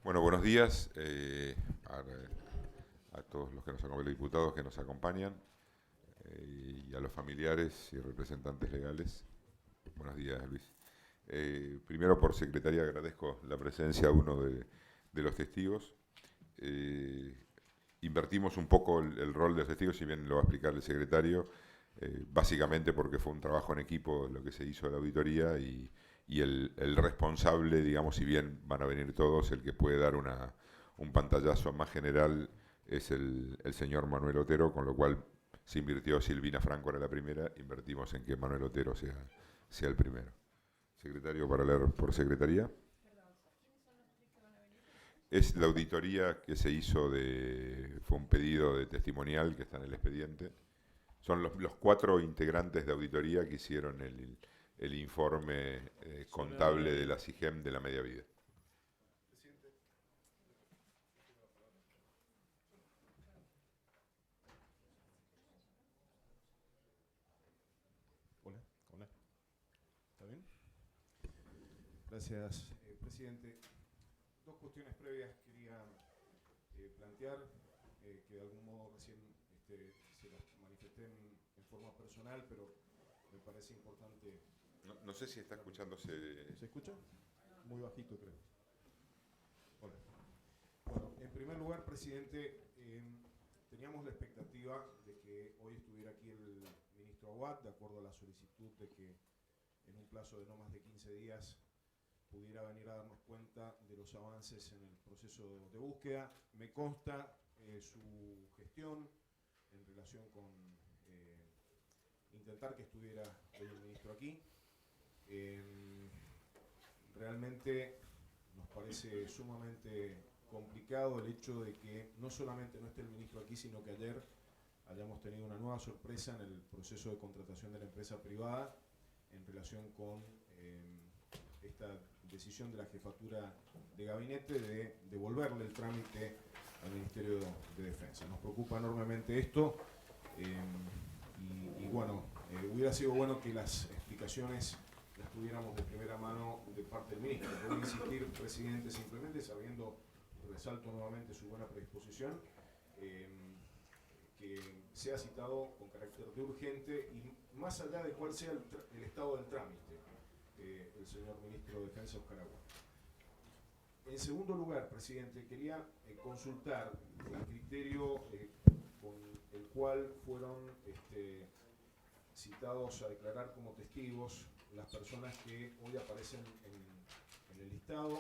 Bueno, buenos días a todos los que nos acompañan, los diputados que nos acompañan y a los familiares y representantes legales. Buenos días, Luis. Primero, por secretaría, agradezco la presencia de uno de los testigos. Invertimos un poco el rol de los testigos, si bien lo va a explicar el secretario, básicamente porque fue un trabajo en equipo lo que se hizo de la auditoría y el responsable, digamos, si bien van a venir todos, el que puede dar un pantallazo más general es el señor Manuel Otero, con lo cual se invirtió. Silvina Franco era la primera, invertimos en que Manuel Otero sea el primero. Secretario, para leer por secretaría. Es la auditoría que se hizo, fue un pedido de testimonial que está en el expediente. Son los 4 integrantes de auditoría que hicieron el informe contable de la SIGEM de la media vida. Hola, hola. ¿Está bien? Gracias, presidente. 2 cuestiones previas quería plantear, que de algún modo recién se las manifesté en forma personal, pero me parece importante. No sé si está escuchándose. ¿Se escucha? Muy bajito, creo. Hola. Bueno, en primer lugar, presidente, teníamos la expectativa de que hoy estuviera aquí el ministro Aguad, de acuerdo a la solicitud de que en un plazo de no más de 15 días pudiera venir a darnos cuenta de los avances en el proceso de búsqueda. Me consta su gestión en relación con intentar que estuviera hoy el ministro aquí. Realmente nos parece sumamente complicado el hecho de que no solamente no esté el ministro aquí, sino que ayer hayamos tenido una nueva sorpresa en el proceso de contratación de la empresa privada en relación con esta decisión de la jefatura de gabinete de devolverle el trámite al Ministerio de Defensa. Nos preocupa enormemente esto y bueno, hubiera sido bueno que las explicaciones las tuviéramos de primera mano de parte del ministro. Puedo insistir, presidente, simplemente sabiendo, resalto nuevamente su buena predisposición, que sea citado con carácter de urgente y más allá de cuál sea el estado del trámite, el señor ministro de Defensa, Óscar Aguad. En segundo lugar, presidente, quería consultar el criterio con el cual fueron citados a declarar como testigos las personas que hoy aparecen en el listado: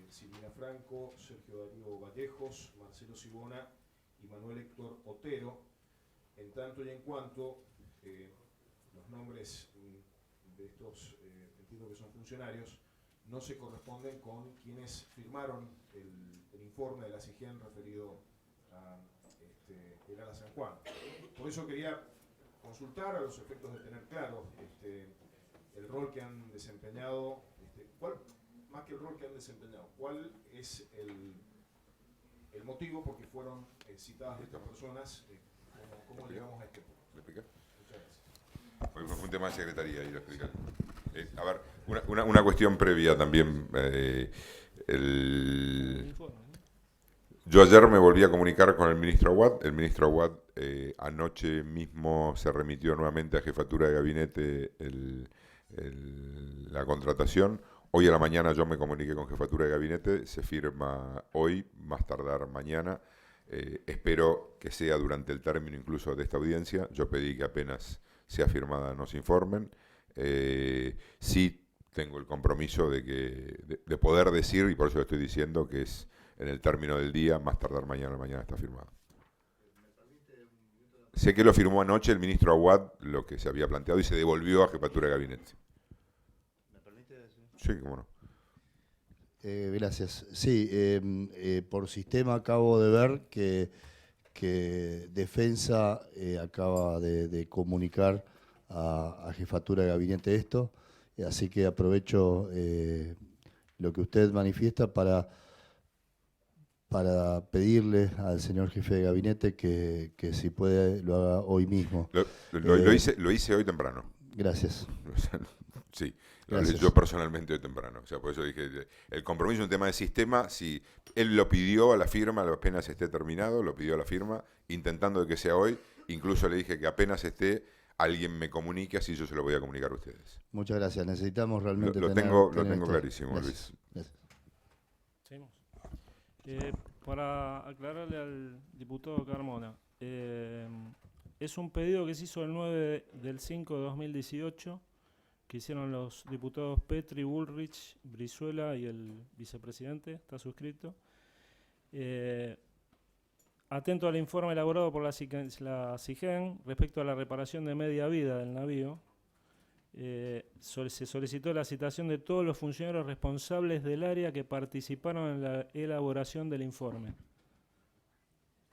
Silvina Franco, Sergio Darío Vallejos, Marcelo Sibona y Manuel Héctor Otero, en tanto y en cuanto los nombres de estos, entiendo que son funcionarios, no se corresponden con quienes firmaron el informe de la SIGEN referido a el ALA San Juan. Por eso quería consultar, a los efectos de tener claro el rol que han desempeñado, más que el rol que han desempeñado, ¿cuál es el motivo por qué fueron citadas estas personas? ¿Cómo llegamos a este punto? ¿Le explica? Muchas gracias. Porque fue un tema de secretaría y lo explicaré. A ver, una cuestión previa también. Yo ayer me volví a comunicar con el ministro Aguad. El ministro Aguad anoche mismo se remitió nuevamente a jefatura de gabinete la contratación. Hoy a la mañana yo me comuniqué con jefatura de gabinete, se firma hoy, más tardar mañana. Espero que sea durante el término incluso de esta audiencia. Yo pedí que apenas sea firmada nos informen. Sí tengo el compromiso de poder decir, y por eso lo estoy diciendo, que es en el término del día, más tardar mañana está firmado. Sé que lo firmó anoche el ministro Aguad, lo que se había planteado, y se devolvió a jefatura de gabinete. ¿Me permite decir? Sí, cómo no. Gracias. Sí, por sistema acabo de ver que Defensa acaba de comunicar a jefatura de gabinete esto, así que aprovecho lo que usted manifiesta para pedirle al señor jefe de gabinete que si puede lo haga hoy mismo. Lo hice hoy temprano. Gracias. Sí, lo Gracias. leyó personalmente hoy temprano. O sea, por eso dije, el compromiso es un tema de sistema. Si él lo pidió a la firma, apenas esté terminado, lo pidió a la firma, intentando de que sea hoy. Incluso le dije que apenas esté, alguien me comunique, así yo se lo voy a comunicar a ustedes. Muchas gracias. Necesitamos realmente Lo tener, tengo tener clarísimo, Gracias. Luis. Gracias. Seguimos. Para aclararle al diputado Carmona, es un pedido que se hizo el 9 del 5 de 2018, que hicieron los diputados Petri, Bullrich, Brizuela y el vicepresidente, está suscrito. Atento al informe elaborado por la SIGEN respecto a la reparación de media vida del navío, se solicitó la citación de todos los funcionarios responsables del área que participaron en la elaboración del informe.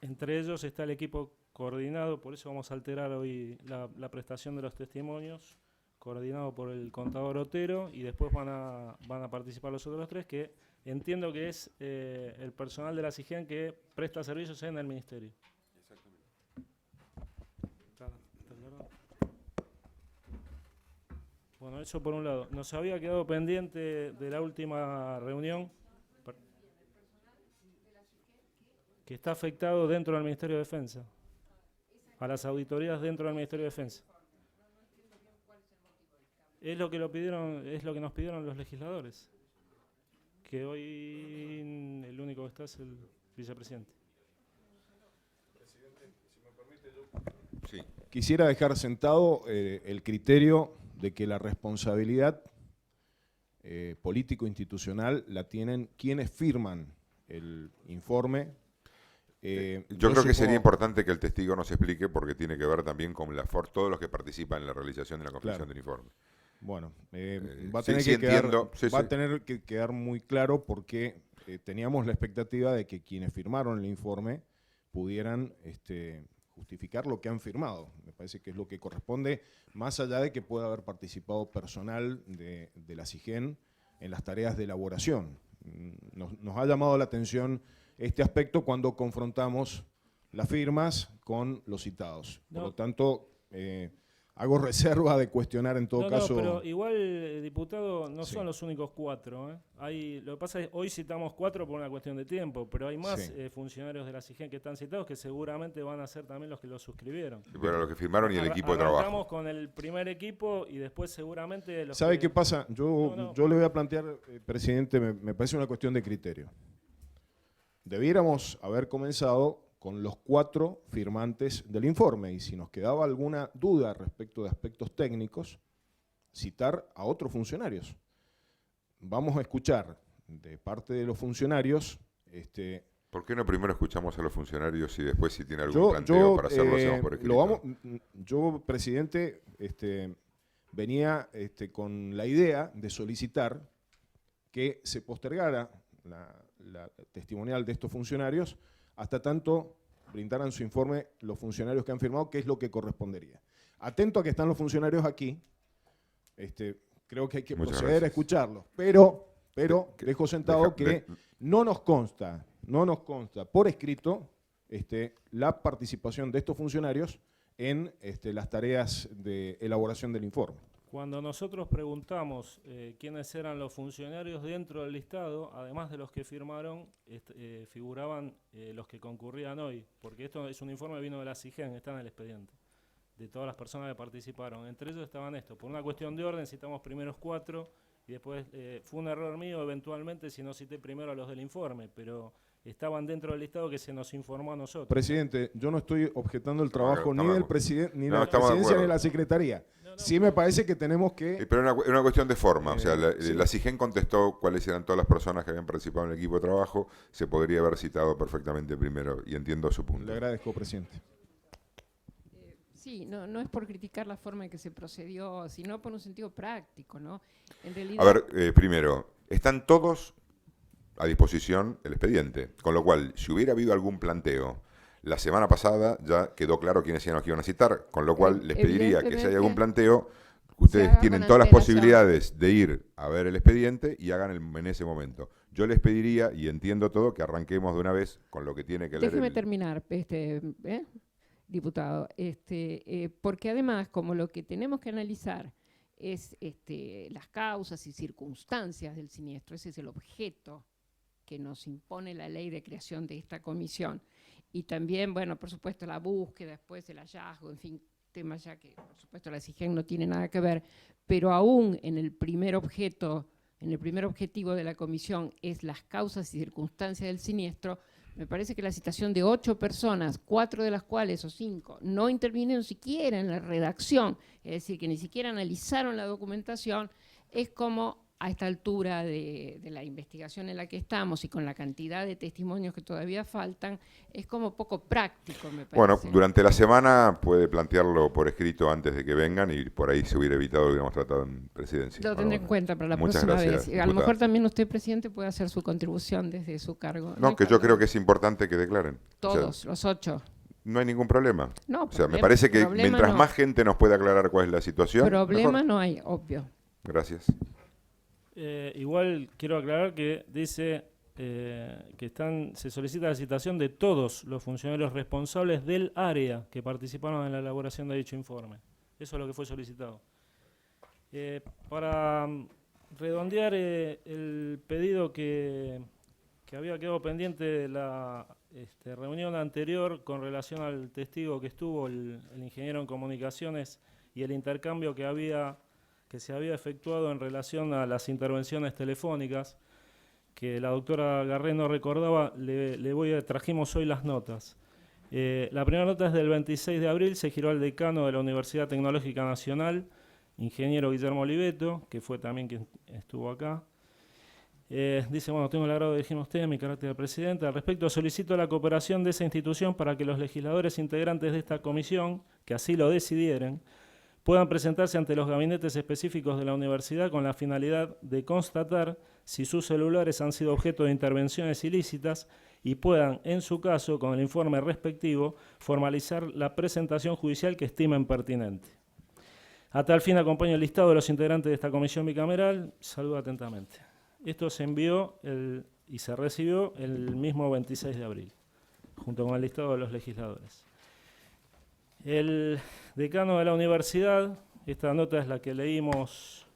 Entre ellos está el equipo coordinado, por eso vamos a alterar hoy la prestación de los testimonios, coordinado por el contador Otero, y después van a participar los otros tres, que entiendo que es el personal de la SIGEN que presta servicios en el Ministerio. Exactamente. ¿Está claro? Bueno, eso por un lado. Nos había quedado pendiente de la última reunión, que está afectado dentro del Ministerio de Defensa, a las auditorías dentro del Ministerio de Defensa. Es lo que nos pidieron los legisladores, que hoy el único que está es el vicepresidente. Presidente, si me permite, yo Sí. quisiera dejar sentado el criterio de que la responsabilidad político-institucional la tienen quienes firman el informe. Yo creo que sería importante que el testigo nos explique, porque tiene que ver también con todos los que participan en la realización de la confección del informe. Bueno, va a tener que quedar muy claro, porque teníamos la expectativa de que quienes firmaron el informe pudieran justificar lo que han firmado. Me parece que es lo que corresponde, más allá de que pueda haber participado personal de la SIGEN en las tareas de elaboración. Nos ha llamado la atención este aspecto cuando confrontamos las firmas con los citados. Por lo tanto, hago reserva de cuestionar en todo caso. No, pero igual, diputado, no son los únicos 4. Lo que pasa es que hoy citamos 4 por una cuestión de tiempo, pero hay más funcionarios de la SIGEN que están citados, que seguramente van a ser también los que lo suscribieron. Pero los que firmaron y el equipo de trabajo. Arrancamos con el primer equipo y después seguramente los ¿Sabe qué pasa? Yo le voy a plantear, presidente, me parece una cuestión de criterio. Debiéramos haber comenzado con los 4 firmantes del informe, y si nos quedaba alguna duda respecto de aspectos técnicos, citar a otros funcionarios. Vamos a escuchar de parte de los funcionarios. ¿Por qué no primero escuchamos a los funcionarios y después, si tiene algún planteo para hacerlo, hacemos por escrito? Yo, presidente, venía con la idea de solicitar que se postergara la testimonial de estos funcionarios hasta tanto brindaran su informe los funcionarios que han firmado, que es lo que correspondería. Atento a que están los funcionarios aquí, creo que hay que proceder a escucharlos, pero dejo sentado que no nos consta por escrito la participación de estos funcionarios en las tareas de elaboración del informe. Cuando nosotros preguntamos quiénes eran los funcionarios dentro del listado, además de los que firmaron, figuraban los que concurrían hoy, porque esto es un informe que vino de la SIGEN, está en el expediente, de todas las personas que participaron. Entre ellos estaban estos. Por una cuestión de orden citamos primeros 4 y después fue un error mío eventualmente si no cité primero a los del informe, pero estaban dentro del listado que se nos informó a nosotros. Presidente, yo no estoy objetando el trabajo ni del presidente, ni de la presidencia, ni de la secretaría. Sí me parece que tenemos que... Pero es una cuestión de forma. O sea, la SIGEN contestó cuáles eran todas las personas que habían participado en el equipo de trabajo. Se podría haber citado perfectamente primero, y entiendo su punto. Le agradezco, presidente. Sí, no es por criticar la forma en que se procedió, sino por un sentido práctico, ¿no? En realidad... A ver, primero, están todos a disposición el expediente, con lo cual, si hubiera habido algún planteo, la semana pasada ya quedó claro quiénes eran los que iban a citar, con lo cual les pediría que si hay algún planteo, ustedes tienen todas las posibilidades de ir a ver el expediente y hagan en ese momento. Yo les pediría, y entiendo todo, que arranquemos de una vez con lo que tiene que leer. Déjeme terminar, diputado, porque además, como lo que tenemos que analizar es las causas y circunstancias del siniestro. Ese es el objeto que nos impone la ley de creación de esta comisión. Y también, bueno, por supuesto, la búsqueda, después el hallazgo, en fin, temas ya que, por supuesto, la SIGEN no tiene nada que ver, pero aún en el primer objeto, en el primer objetivo de la comisión es las causas y circunstancias del siniestro. Me parece que la citación de 8 personas, 4 de las cuales, o 5, no intervinieron siquiera en la redacción, es decir, que ni siquiera analizaron la documentación, es como a esta altura de la investigación en la que estamos y con la cantidad de testimonios que todavía faltan, es como poco práctico, me parece. Bueno, durante la semana puede plantearlo por escrito antes de que vengan y por ahí se hubiera evitado lo que hubiéramos tratado en presidencia. Lo tendré en cuenta para la muchas próxima gracias, vez. A lo diputada. mejor también usted, presidente, puede hacer su contribución desde su cargo. No, hay que yo problema. creo que es importante que declaren. Todos, O sea, los 8. no hay ningún problema. No, O sea, me problema- parece que problema mientras no. más gente nos pueda aclarar cuál es la situación, Problema mejor. no hay, obvio. Gracias. Igual quiero aclarar que dice que se solicita la citación de todos los funcionarios responsables del área que participaron en la elaboración de dicho informe. Eso es lo que fue solicitado. Para redondear el pedido que había quedado pendiente de la reunión anterior con relación al testigo que estuvo, el ingeniero en comunicaciones, y el intercambio que se había efectuado en relación a las intervenciones telefónicas, que la doctora Garré no recordaba, trajimos hoy las notas. La primera nota es del 26 de abril, se giró al decano de la Universidad Tecnológica Nacional, ingeniero Guillermo Oliveto, que fue también quien estuvo acá. Dice, bueno, tengo el agrado de dirigirme a usted en mi carácter de presidente. Al respecto, solicito la cooperación de esa institución para que los legisladores integrantes de esta comisión, que así lo decidieren, puedan presentarse ante los gabinetes específicos de la universidad con la finalidad de constatar si sus celulares han sido objeto de intervenciones ilícitas y puedan, en su caso, con el informe respectivo, formalizar la presentación judicial que estimen pertinente. A tal fin acompaño el listado de los integrantes de esta comisión bicameral. Saludo atentamente. Esto se envió y se recibió el mismo 26 de abril, junto con el listado de los legisladores. El decano de la universidad, esta nota es la que leímos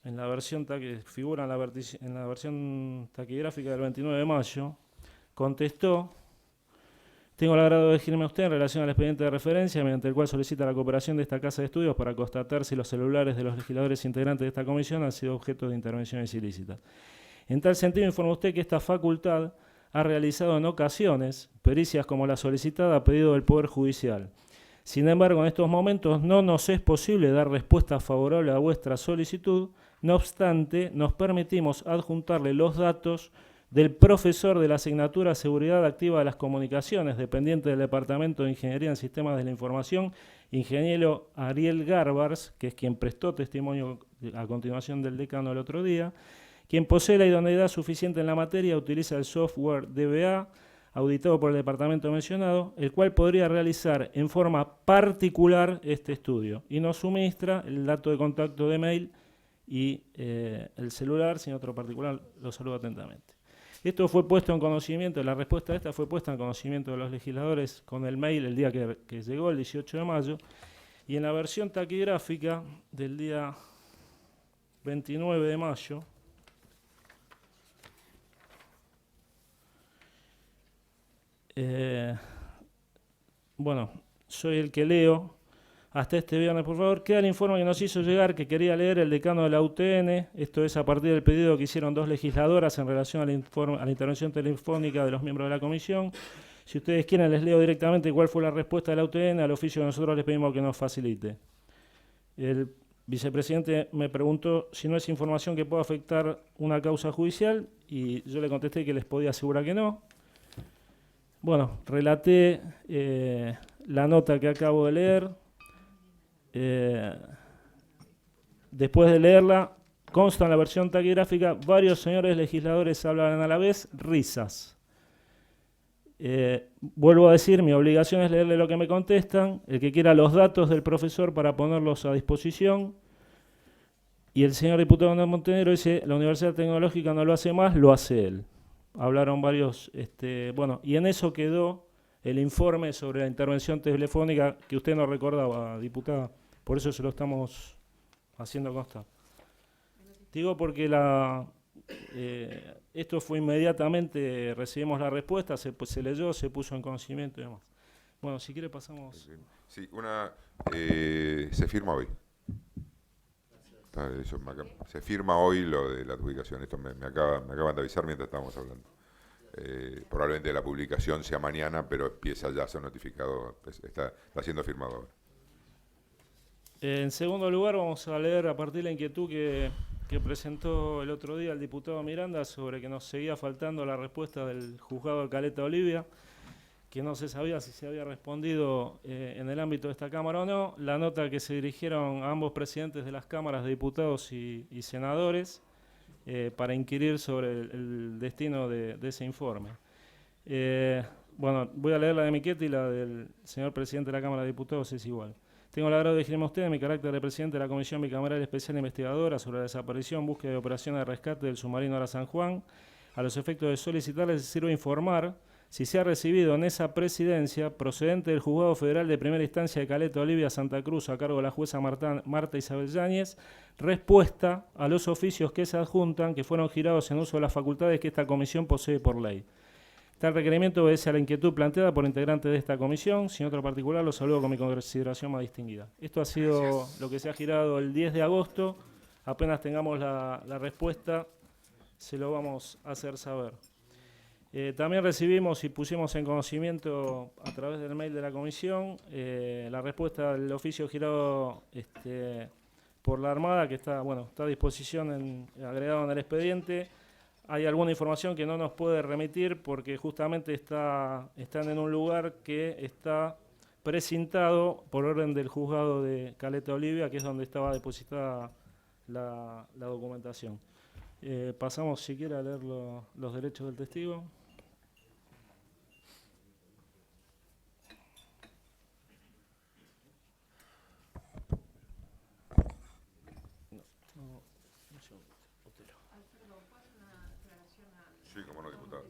en la versión que figura en la versión taquigráfica del 29 de mayo, contestó: tengo el agrado de dirigirme a usted en relación al expediente de referencia mediante el cual solicita la cooperación de esta Casa de Estudios para constatar si los celulares de los legisladores integrantes de esta comisión han sido objeto de intervenciones ilícitas. En tal sentido, informa usted que esta facultad ha realizado en ocasiones pericias como la solicitada a pedido del Poder Judicial. Sin embargo, en estos momentos no nos es posible dar respuesta favorable a vuestra solicitud. No obstante, nos permitimos adjuntarle los datos del profesor de la asignatura Seguridad Activa de las Comunicaciones, dependiente del Departamento de Ingeniería en Sistemas de la Información, ingeniero Ariel Garbars, que es quien prestó testimonio a continuación del decano el otro día, quien posee la idoneidad suficiente en la materia, utiliza el software DBA, auditado por el departamento mencionado, el cual podría realizar en forma particular este estudio, y nos suministra el dato de contacto de mail y el celular, sin otro particular, lo saludo atentamente. Esto fue puesto en conocimiento, la respuesta a esta fue puesta en conocimiento de los legisladores con el mail el día que llegó, el 18 de mayo, y en la versión taquigráfica del día 29 de mayo, bueno, soy el que leo. Hasta este viernes, por favor, queda el informe que nos hizo llegar, que quería leer el decano de la UTN. Esto es a partir del pedido que hicieron 2 legisladoras en relación a la intervención telefónica de los miembros de la comisión. Si ustedes quieren, les leo directamente cuál fue la respuesta de la UTN al oficio que nosotros les pedimos que nos facilite. El vicepresidente me preguntó si no es información que pueda afectar una causa judicial, y yo le contesté que les podía asegurar que no. Bueno, relaté la nota que acabo de leer. Después de leerla, consta en la versión taquigráfica: varios señores legisladores hablan a la vez, risas. Vuelvo a decir, mi obligación es leerle lo que me contestan. El que quiera los datos del profesor para ponerlos a disposición. Y el señor diputado Montenegro dice: la Universidad Tecnológica no lo hace más, lo hace él. Hablaron varios, bueno, y en eso quedó el informe sobre la intervención telefónica que usted no recordaba, diputada. Por eso se lo estamos haciendo constar. Digo porque esto fue inmediatamente, recibimos la respuesta, se leyó, se puso en conocimiento y demás. Bueno, si quiere pasamos. Sí, se firma hoy. Se firma hoy lo de la adjudicación. Esto me acaban de avisar mientras estábamos hablando. Probablemente la publicación sea mañana, pero empieza ya a ser notificado, está siendo firmado ahora. En segundo lugar, vamos a leer a partir de la inquietud que presentó el otro día el diputado Miranda sobre que nos seguía faltando la respuesta del juzgado de Caleta Olivia, que no se sabía si se había respondido en el ámbito de esta Cámara o no. La nota que se dirigieron a ambos presidentes de las cámaras de diputados y senadores para inquirir sobre el destino de ese informe. Bueno, voy a leer la de Michetti y la del señor presidente de la Cámara de Diputados, es igual. Tengo el agrado de dirigirme a usted en mi carácter de presidente de la Comisión Bicameral Especial Investigadora sobre la desaparición, búsqueda y operaciones de rescate del submarino Ara San Juan. A los efectos de solicitarles, sirve informar si se ha recibido en esa presidencia, procedente del Juzgado Federal de Primera Instancia de Caleta Olivia Santa Cruz, a cargo de la jueza Marta Isabel Yáñez, respuesta a los oficios que se adjuntan, que fueron girados en uso de las facultades que esta comisión posee por ley. Tal requerimiento obedece a la inquietud planteada por integrantes de esta comisión. Sin otro particular, lo saludo con mi consideración más distinguida. Esto ha sido lo que se ha girado el 10 de agosto. Apenas tengamos la respuesta, se lo vamos a hacer saber. También recibimos y pusimos en conocimiento a través del mail de la comisión la respuesta del oficio girado por la Armada, que está a disposición agregado en el expediente. Hay alguna información que no nos puede remitir porque justamente están en un lugar que está precintado por orden del juzgado de Caleta Olivia, que es donde estaba depositada la documentación. Pasamos, si quiere, a leer los derechos del testigo. Sí, como no, diputado.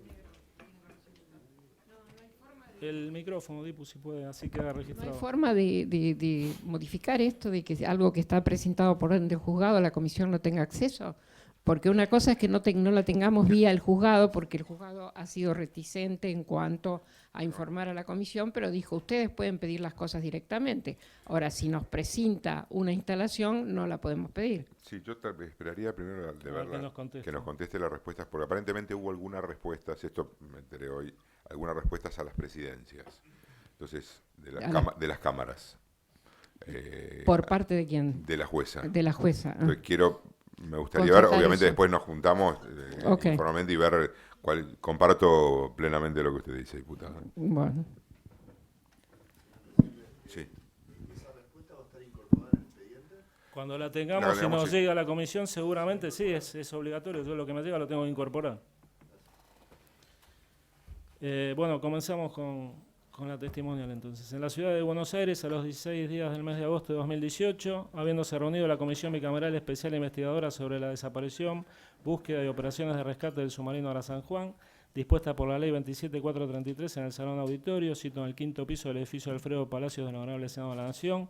El micrófono, Dipu, si puede, así queda registrado. ¿No hay forma de modificar esto, de que algo que está presentado por orden del juzgado la comisión no tenga acceso? Porque una cosa es que no la tengamos vía el juzgado, porque el juzgado ha sido reticente en cuanto a informar a la comisión, pero dijo, ustedes pueden pedir las cosas directamente. Ahora, si nos presenta una instalación, no la podemos pedir. Sí, yo esperaría primero de verdad que nos conteste las respuestas, porque aparentemente hubo algunas respuestas, esto me enteré hoy, algunas respuestas a las presidencias, entonces, de las cámaras. ¿Por parte de quién? De la jueza. De la jueza. Entonces, me gustaría ver, obviamente después nos juntamos informalmente y ver comparto plenamente lo que usted dice, diputada. Bueno. Sí. ¿Esa respuesta va a estar incorporada en el expediente? Cuando la tengamos y nos llegue a la comisión, seguramente sí, es obligatorio. Yo lo que me llega lo tengo que incorporar. Bueno, comenzamos con la testimonial entonces. En la ciudad de Buenos Aires, a los 16 días del mes de agosto de 2018, habiéndose reunido la Comisión Bicameral Especial Investigadora sobre la desaparición, búsqueda y operaciones de rescate del submarino Ara San Juan, dispuesta por la Ley 27433 en el Salón Auditorio, cito en el quinto piso del edificio Alfredo Palacios del Honorable Senado de la Nación,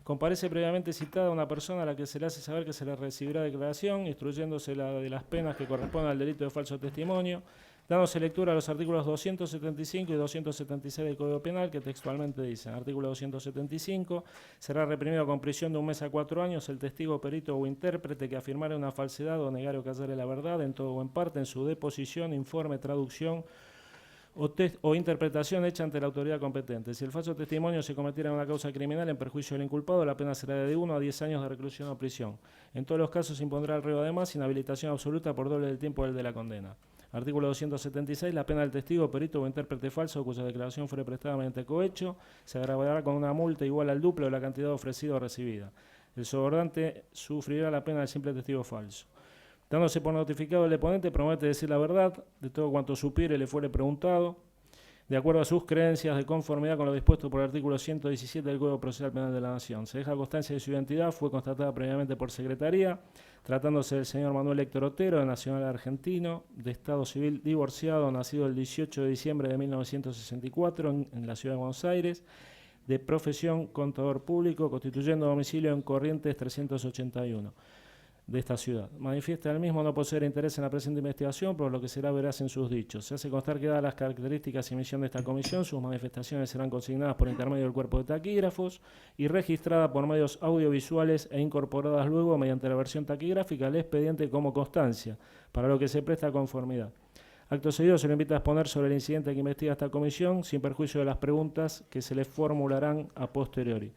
comparece previamente citada una persona a la que se le hace saber que se le recibirá declaración, instruyéndose de las penas que corresponden al delito de falso testimonio, dándose lectura a los artículos 275 y 276 del Código Penal, que textualmente dicen: artículo 275, será reprimido con prisión de 1 mes a 4 años el testigo, perito o intérprete que afirmare una falsedad o negare o callar la verdad, en todo o en parte, en su deposición, informe, traducción o interpretación hecha ante la autoridad competente. Si el falso testimonio se cometiera en una causa criminal en perjuicio del inculpado, la pena será de 1 a 10 años de reclusión o prisión. En todos los casos se impondrá el reo además inhabilitación absoluta por doble del tiempo del de la condena. Artículo 276. La pena del testigo, perito o intérprete falso cuya declaración fuere prestada mediante cohecho se agravará con una multa igual al duplo de la cantidad ofrecida o recibida. El sobornante sufrirá la pena del simple testigo falso. Dándose por notificado el deponente, promete decir la verdad de todo cuanto supiere le fuere preguntado, de acuerdo a sus creencias, de conformidad con lo dispuesto por el artículo 117 del Código Procesal Penal de la Nación. Se deja constancia de su identidad, fue constatada previamente por Secretaría, tratándose del señor Manuel Héctor Otero, de nacional argentino, de estado civil divorciado, nacido el 18 de diciembre de 1964 en la ciudad de Buenos Aires, de profesión contador público, constituyendo domicilio en Corrientes 381 de esta ciudad. Manifiesta el mismo no poseer interés en la presente investigación, por lo que será veraz en sus dichos. Se hace constar que, dadas las características y misión de esta comisión, sus manifestaciones serán consignadas por intermedio del cuerpo de taquígrafos y registradas por medios audiovisuales e incorporadas luego mediante la versión taquigráfica al expediente como constancia, para lo que se presta conformidad. Acto seguido se le invita a exponer sobre el incidente que investiga esta comisión, sin perjuicio de las preguntas que se le formularán a posteriori.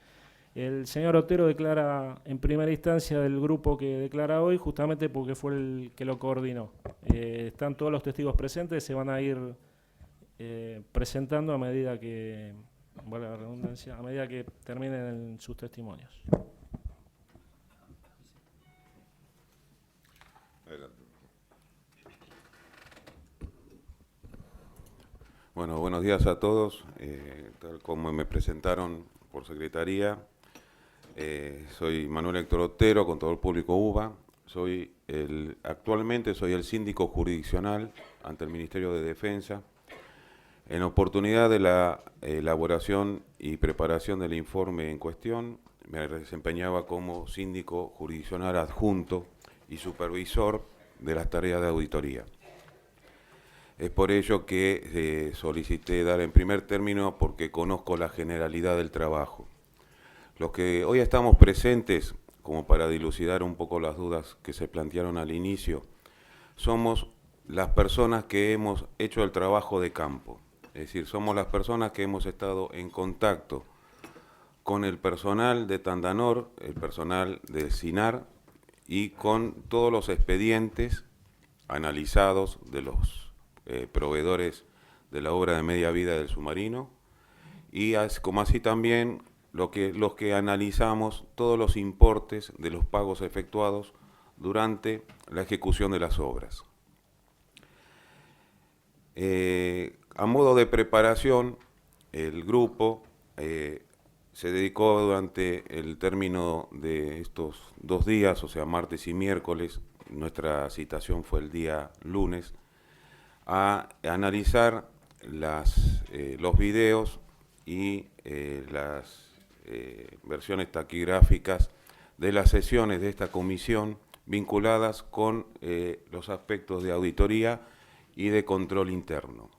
El señor Otero declara en primera instancia del grupo que declara hoy, justamente porque fue el que lo coordinó. Están todos los testigos presentes, se van a ir presentando a medida que, bueno, la redundancia, a medida que terminen sus testimonios. Adelante. Bueno, buenos días a todos. Tal como me presentaron por secretaría, soy Manuel Héctor Otero, contador público UBA. Actualmente soy el síndico jurisdiccional ante el Ministerio de Defensa. En oportunidad de la elaboración y preparación del informe en cuestión, me desempeñaba como síndico jurisdiccional adjunto y supervisor de las tareas de auditoría. Es por ello que solicité dar en primer término porque conozco la generalidad del trabajo. Los que hoy estamos presentes, como para dilucidar un poco las dudas que se plantearon al inicio, somos las personas que hemos hecho el trabajo de campo. Es decir, somos las personas que hemos estado en contacto con el personal de Tandanor, el personal de SINAR y con todos los expedientes analizados de los proveedores de la obra de media vida del submarino y como así también los que analizamos todos los importes de los pagos efectuados durante la ejecución de las obras. A modo de preparación, el grupo se dedicó durante el término de estos 2 días, o sea, martes y miércoles, nuestra citación fue el día lunes, a analizar los videos y las versiones taquigráficas de las sesiones de esta comisión vinculadas con los aspectos de auditoría y de control interno.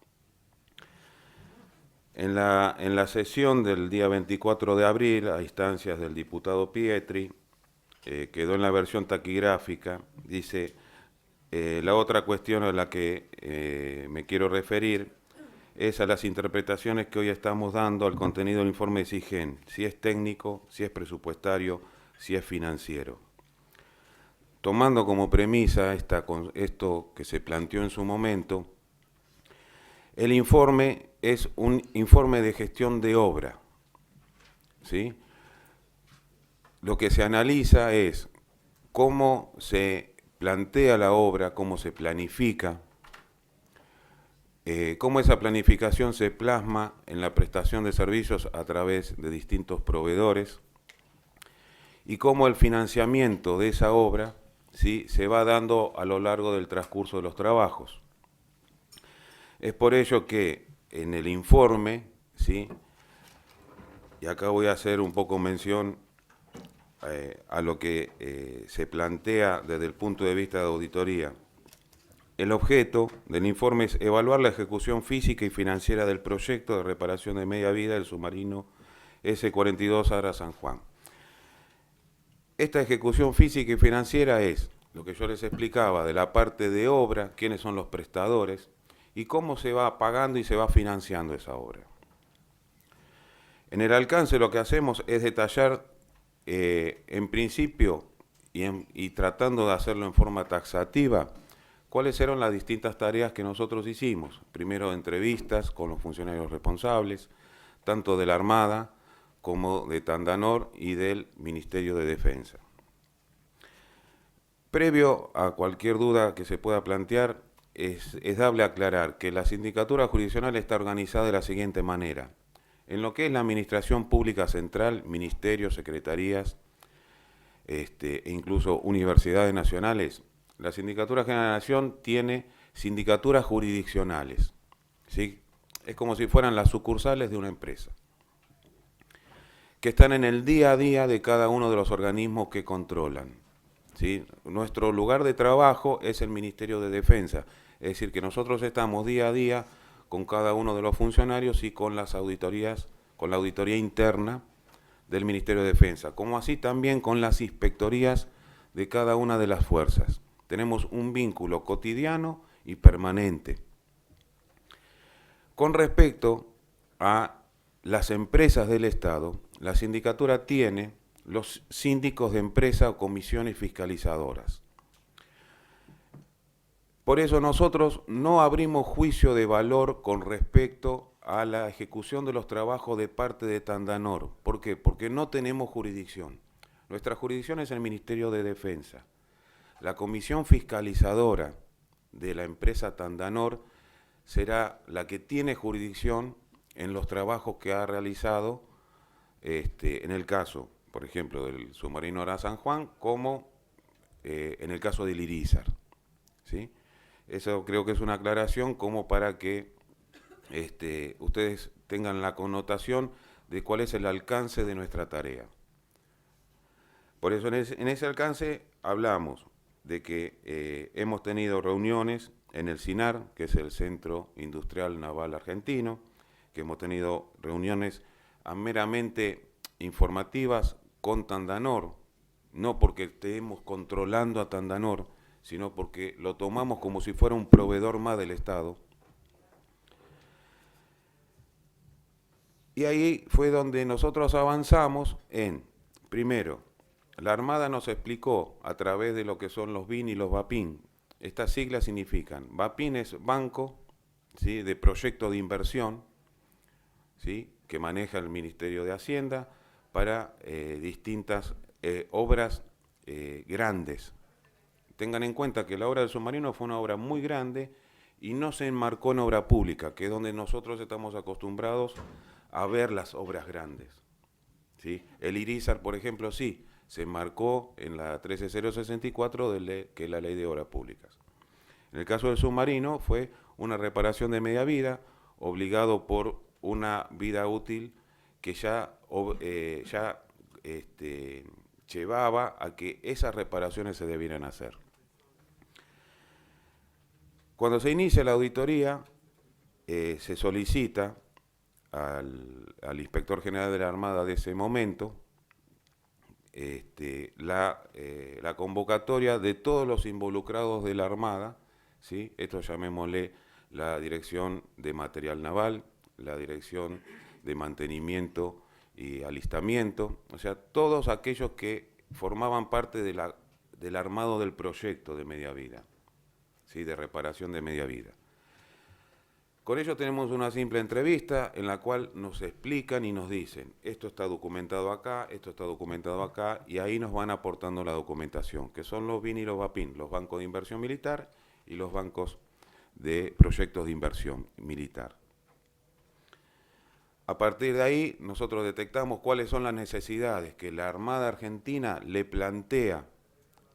En la sesión del día 24 de abril, a instancias del diputado Pietri, quedó en la versión taquigráfica, dice, la otra cuestión a la que me quiero referir es a las interpretaciones que hoy estamos dando al contenido del informe de SIGEN, si es técnico, si es presupuestario, si es financiero. Tomando como premisa esto que se planteó en su momento, el informe es un informe de gestión de obra, ¿sí? Lo que se analiza es cómo se plantea la obra, cómo se planifica, cómo esa planificación se plasma en la prestación de servicios a través de distintos proveedores y cómo el financiamiento de esa obra, ¿sí?, se va dando a lo largo del transcurso de los trabajos. Es por ello que en el informe, ¿sí?, y acá voy a hacer un poco mención a lo que se plantea desde el punto de vista de auditoría. El objeto del informe es evaluar la ejecución física y financiera del proyecto de reparación de media vida del submarino S-42 Ara San Juan. Esta ejecución física y financiera es lo que yo les explicaba de la parte de obra, quiénes son los prestadores y cómo se va pagando y se va financiando esa obra. En el alcance lo que hacemos es detallar en principio y tratando de hacerlo en forma taxativa, cuáles eran las distintas tareas que nosotros hicimos. Primero, entrevistas con los funcionarios responsables, tanto de la Armada como de Tandanor y del Ministerio de Defensa. Previo a cualquier duda que se pueda plantear, es dable aclarar que la sindicatura jurisdiccional está organizada de la siguiente manera. En lo que es la administración pública central, ministerios, secretarías, e incluso universidades nacionales, la Sindicatura General de la Nación tiene sindicaturas jurisdiccionales, ¿sí? Es como si fueran las sucursales de una empresa. que están en el día a día de cada uno de los organismos que controlan, ¿sí? Nuestro lugar de trabajo es el Ministerio de Defensa, es decir, que nosotros estamos día a día con cada uno de los funcionarios y con las auditorías, con la auditoría interna del Ministerio de Defensa, como así también con las inspectorías de cada una de las fuerzas. Tenemos un vínculo cotidiano y permanente. Con respecto a las empresas del Estado, la sindicatura tiene los síndicos de empresa o comisiones fiscalizadoras. Por eso nosotros no abrimos juicio de valor con respecto a la ejecución de los trabajos de parte de Tandanor. ¿Por qué? Porque no tenemos jurisdicción. Nuestra jurisdicción es el Ministerio de Defensa. La comisión fiscalizadora de la empresa Tandanor será la que tiene jurisdicción en los trabajos que ha realizado, en el caso, por ejemplo, del submarino Ara San Juan, como en el caso del Irizar, ¿sí? Eso creo que es una aclaración como para que ustedes tengan la connotación de cuál es el alcance de nuestra tarea. Por eso en ese alcance hablamos de que hemos tenido reuniones en el CINAR, que es el Centro Industrial Naval Argentino, que hemos tenido reuniones meramente informativas con Tandanor, no porque estemos controlando a Tandanor, sino porque lo tomamos como si fuera un proveedor más del Estado. Y ahí fue donde nosotros avanzamos en, primero, la Armada nos explicó a través de lo que son los BIN y los BAPIN. Estas siglas significan, BAPIN es Banco, ¿sí?, de Proyecto de Inversión, ¿sí?, que maneja el Ministerio de Hacienda para distintas obras grandes. Tengan en cuenta que la obra del submarino fue una obra muy grande y no se enmarcó en obra pública, que es donde nosotros estamos acostumbrados a ver las obras grandes, ¿sí? El Irizar, por ejemplo, sí, se enmarcó en la 13064, que es la Ley de Obras Públicas. En el caso del submarino fue una reparación de media vida, obligado por una vida útil que ya llevaba a que esas reparaciones se debieran hacer. Cuando se inicia la auditoría, se solicita al Inspector General de la Armada de ese momento la convocatoria de todos los involucrados de la Armada, ¿sí? Esto llamémosle la Dirección de Material Naval, la Dirección de Mantenimiento y Alistamiento, o sea, todos aquellos que formaban parte del armado del proyecto de media vida, ¿sí?, de reparación de media vida. Con ellos tenemos una simple entrevista en la cual nos explican y nos dicen, esto está documentado acá, esto está documentado acá, y ahí nos van aportando la documentación, que son los BIN y los BAPIN, los bancos de inversión militar y los bancos de proyectos de inversión militar. A partir de ahí, nosotros detectamos cuáles son las necesidades que la Armada Argentina le plantea,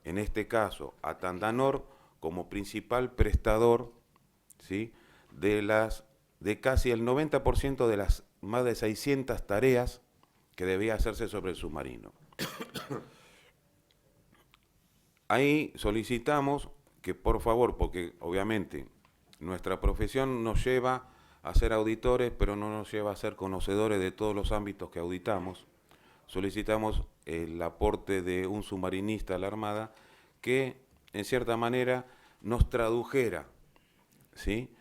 en este caso, a Tandanor como principal prestador, ¿sí?, de casi el 90% de las más de 600 tareas que debía hacerse sobre el submarino. Ahí solicitamos que, por favor, porque obviamente nuestra profesión nos lleva a ser auditores, pero no nos lleva a ser conocedores de todos los ámbitos que auditamos, solicitamos el aporte de un submarinista a la Armada que, en cierta manera, nos tradujera, ¿sí?,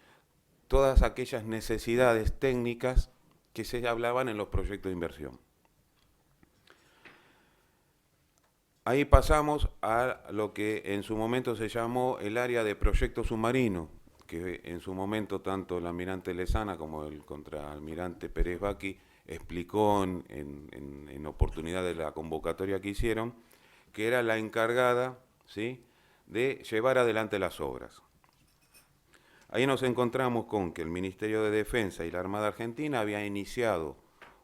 todas aquellas necesidades técnicas que se hablaban en los proyectos de inversión. Ahí pasamos a lo que en su momento se llamó el área de proyecto submarino, que en su momento tanto el almirante Lezana como el contraalmirante Pérez Baqui explicó en oportunidad de la convocatoria que hicieron, que era la encargada, ¿sí?, de llevar adelante las obras. Ahí nos encontramos con que el Ministerio de Defensa y la Armada Argentina había iniciado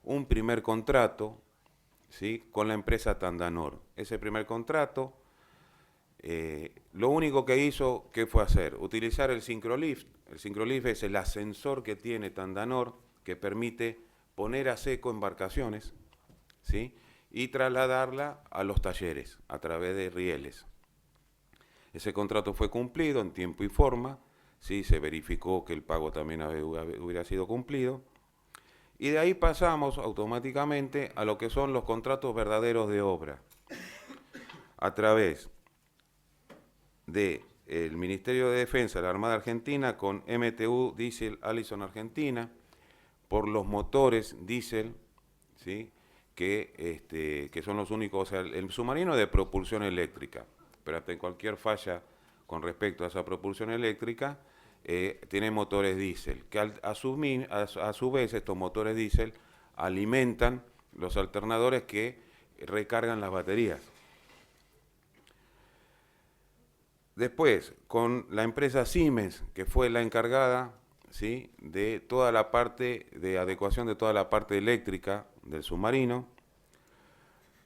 un primer contrato, ¿sí?, con la empresa Tandanor. Ese primer contrato, lo único que hizo, ¿qué fue hacer? Utilizar el Syncrolift. El Syncrolift es el ascensor que tiene Tandanor, que permite poner a seco embarcaciones, ¿sí? Y trasladarla a los talleres a través de rieles. Ese contrato fue cumplido en tiempo y forma, ¿sí? Se verificó que el pago también hubiera sido cumplido, y de ahí pasamos automáticamente a lo que son los contratos verdaderos de obra, a través del Ministerio de Defensa de la Armada Argentina con MTU Diesel Allison Argentina, por los motores diésel, ¿sí? que son los únicos, o sea, el submarino es de propulsión eléctrica, pero ante cualquier falla con respecto a esa propulsión eléctrica, tiene motores diésel, que a su vez estos motores diésel alimentan los alternadores que recargan las baterías. Después, con la empresa Siemens, que fue la encargada, ¿sí? de toda la parte de adecuación de toda la parte eléctrica del submarino,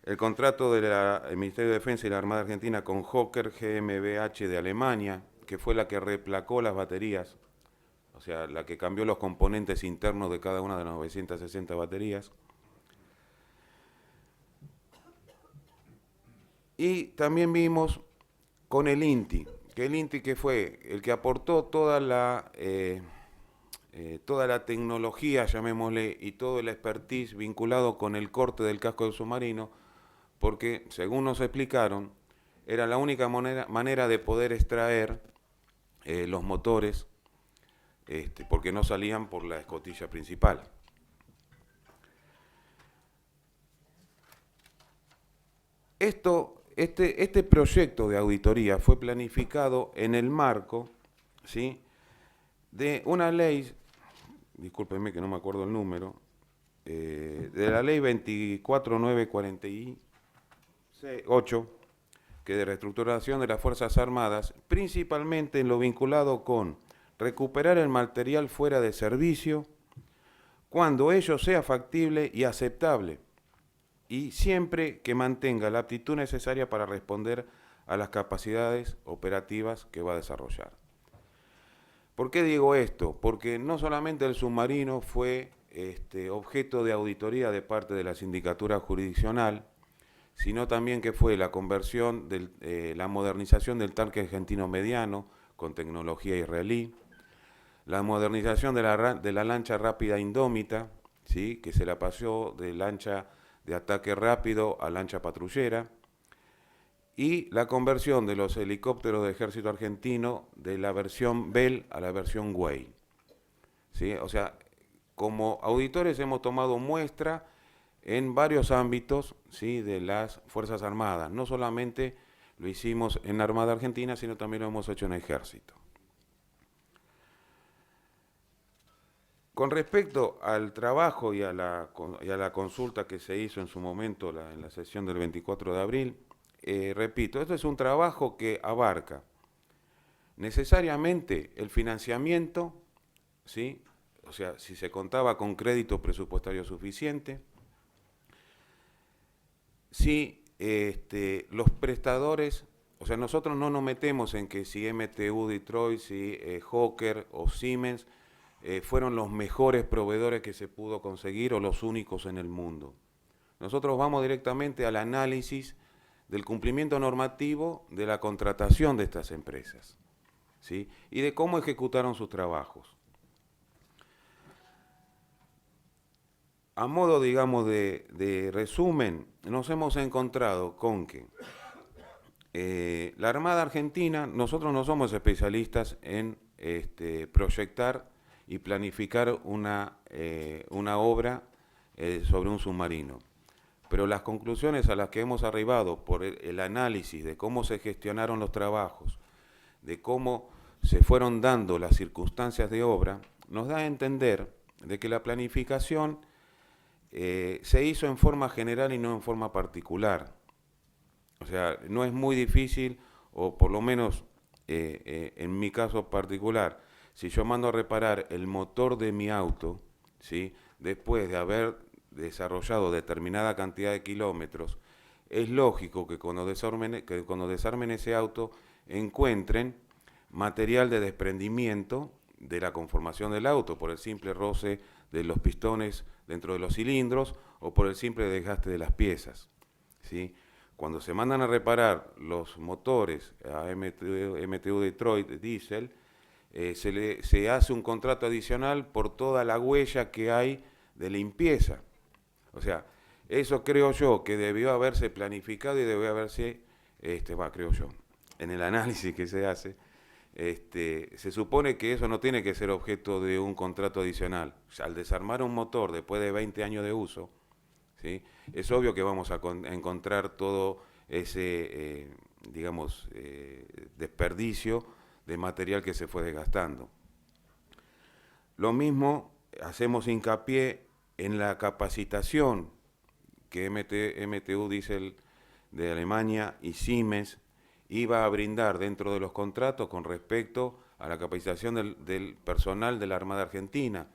el contrato del Ministerio de Defensa y la Armada Argentina con Hawker GmbH de Alemania, que fue la que replacó las baterías, o sea, la que cambió los componentes internos de cada una de las 960 baterías. Y también vimos con el INTI, que fue el que aportó toda la tecnología, llamémosle, y todo el expertise vinculado con el corte del casco del submarino, porque, según nos explicaron, era la única manera de poder extraer los motores, porque no salían por la escotilla principal. Este proyecto de auditoría fue planificado en el marco, ¿sí? de una ley, discúlpenme que no me acuerdo el número, de la ley 24948, que de reestructuración de las Fuerzas Armadas, principalmente en lo vinculado con recuperar el material fuera de servicio, cuando ello sea factible y aceptable, y siempre que mantenga la aptitud necesaria para responder a las capacidades operativas que va a desarrollar. ¿Por qué digo esto? Porque no solamente el submarino fue objeto de auditoría de parte de la Sindicatura Jurisdiccional, sino también que fue la conversión, la modernización del tanque argentino mediano con tecnología israelí, la modernización de la lancha rápida indómita, ¿sí? que se la pasó de lancha de ataque rápido a lancha patrullera, y la conversión de los helicópteros del ejército argentino de la versión Bell a la versión Way. ¿Sí? O sea, como auditores hemos tomado muestra en varios ámbitos, ¿sí? de las Fuerzas Armadas. No solamente lo hicimos en la Armada Argentina, sino también lo hemos hecho en el Ejército. Con respecto al trabajo y a la consulta que se hizo en su momento en la sesión del 24 de abril, repito, esto es un trabajo que abarca necesariamente el financiamiento, ¿sí? O sea, si se contaba con crédito presupuestario suficiente, si los prestadores, o sea, nosotros no nos metemos en que si MTU Detroit, si Hawker o Siemens fueron los mejores proveedores que se pudo conseguir o los únicos en el mundo. Nosotros vamos directamente al análisis del cumplimiento normativo de la contratación de estas empresas, ¿sí? y de cómo ejecutaron sus trabajos. A modo, digamos, de resumen, nos hemos encontrado con que la Armada Argentina, nosotros no somos especialistas en proyectar y planificar una obra sobre un submarino. Pero las conclusiones a las que hemos arribado por el análisis de cómo se gestionaron los trabajos, de cómo se fueron dando las circunstancias de obra, nos da a entender de que la planificación se hizo en forma general y no en forma particular. O sea, no es muy difícil, o por lo menos en mi caso particular, si yo mando a reparar el motor de mi auto, ¿sí? después de haber desarrollado determinada cantidad de kilómetros, es lógico que cuando desarmen ese auto encuentren material de desprendimiento de la conformación del auto por el simple roce de los pistones dentro de los cilindros o por el simple desgaste de las piezas, ¿sí? Cuando se mandan a reparar los motores a MTU Detroit Diesel, se hace un contrato adicional por toda la huella que hay de limpieza. O sea, eso creo yo que debió haberse planificado y debió haberse, creo yo, en el análisis que se hace, se supone que eso no tiene que ser objeto de un contrato adicional. O sea, al desarmar un motor después de 20 años de uso, ¿sí? Es obvio que vamos a encontrar todo ese, desperdicio de material que se fue desgastando. Lo mismo hacemos hincapié en la capacitación que MTU Diesel de Alemania y Siemens iba a brindar dentro de los contratos con respecto a la capacitación del personal de la Armada Argentina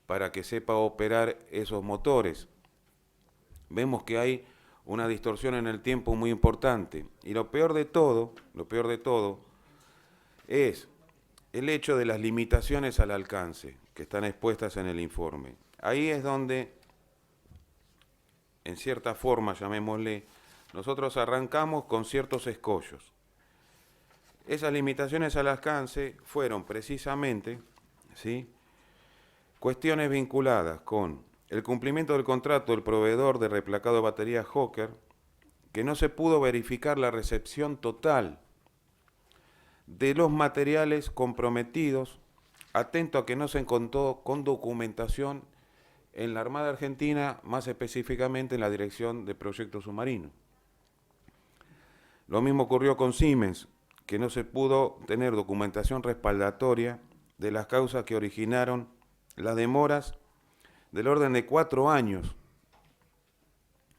para que sepa operar esos motores. Vemos que hay una distorsión en el tiempo muy importante. Y lo peor de todo es el hecho de las limitaciones al alcance que están expuestas en el informe. Ahí es donde, en cierta forma, llamémosle, nosotros arrancamos con ciertos escollos. Esas limitaciones al alcance fueron precisamente, ¿sí?, cuestiones vinculadas con el cumplimiento del contrato del proveedor de replacado de baterías Hawker, que no se pudo verificar la recepción total de los materiales comprometidos, atento a que no se encontró con documentación en la Armada Argentina, más específicamente en la Dirección de Proyectos Submarinos. Lo mismo ocurrió con Siemens, que no se pudo tener documentación respaldatoria de las causas que originaron las demoras del orden de 4 años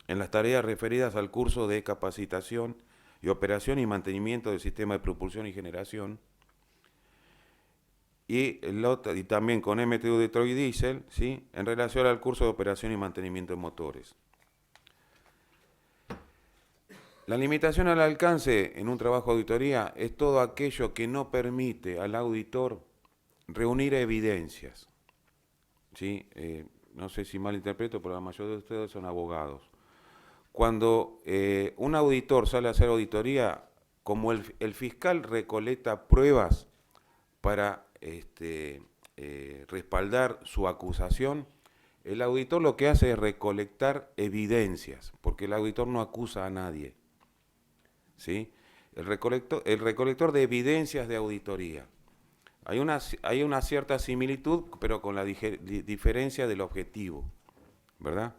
en las tareas referidas al curso de capacitación y operación y mantenimiento del sistema de propulsión y generación, y también con MTU Detroit Diesel, ¿sí?, en relación al curso de operación y mantenimiento de motores. La limitación al alcance en un trabajo de auditoría es todo aquello que no permite al auditor reunir evidencias, ¿sí? No sé si malinterpreto, pero la mayoría de ustedes son abogados. Cuando un auditor sale a hacer auditoría, como el fiscal recolecta pruebas para respaldar su acusación, el auditor lo que hace es recolectar evidencias, porque el auditor no acusa a nadie, ¿sí? El recolector de evidencias de auditoría. Hay una cierta similitud, pero con la diferencia del objetivo, ¿verdad?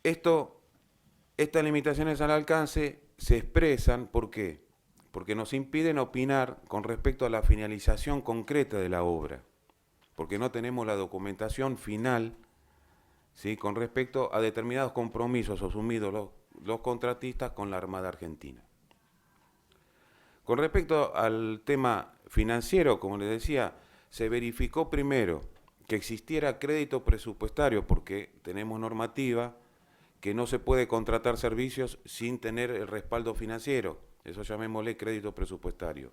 Estas limitaciones al alcance se expresan, ¿por qué? Porque nos impiden opinar con respecto a la finalización concreta de la obra, porque no tenemos la documentación final, ¿sí?, con respecto a determinados compromisos asumidos los contratistas con la Armada Argentina. Con respecto al tema financiero, como les decía, se verificó primero que existiera crédito presupuestario, porque tenemos normativa que no se puede contratar servicios sin tener el respaldo financiero. Eso llamémosle crédito presupuestario.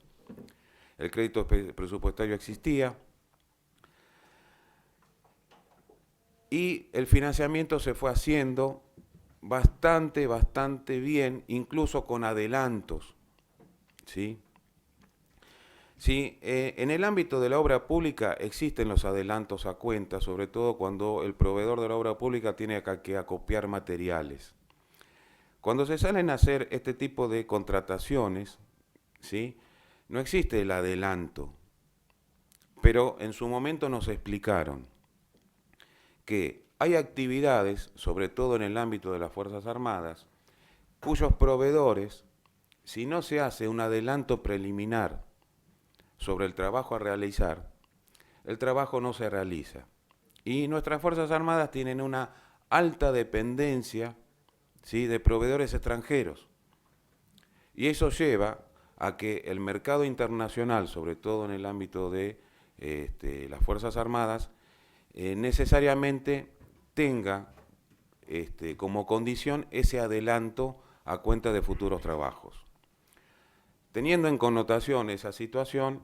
El crédito presupuestario existía y el financiamiento se fue haciendo bastante bien, incluso con adelantos, ¿sí? Sí, en el ámbito de la obra pública existen los adelantos a cuenta, sobre todo cuando el proveedor de la obra pública tiene que acopiar materiales. Cuando se salen a hacer este tipo de contrataciones, ¿sí?, no existe el adelanto, pero en su momento nos explicaron que hay actividades, sobre todo en el ámbito de las Fuerzas Armadas, cuyos proveedores, si no se hace un adelanto preliminar sobre el trabajo a realizar, el trabajo no se realiza. Y nuestras Fuerzas Armadas tienen una alta dependencia, ¿sí?, de proveedores extranjeros. Y eso lleva a que el mercado internacional, sobre todo en el ámbito de las Fuerzas Armadas, necesariamente tenga como condición ese adelanto a cuenta de futuros trabajos. Teniendo en connotación esa situación,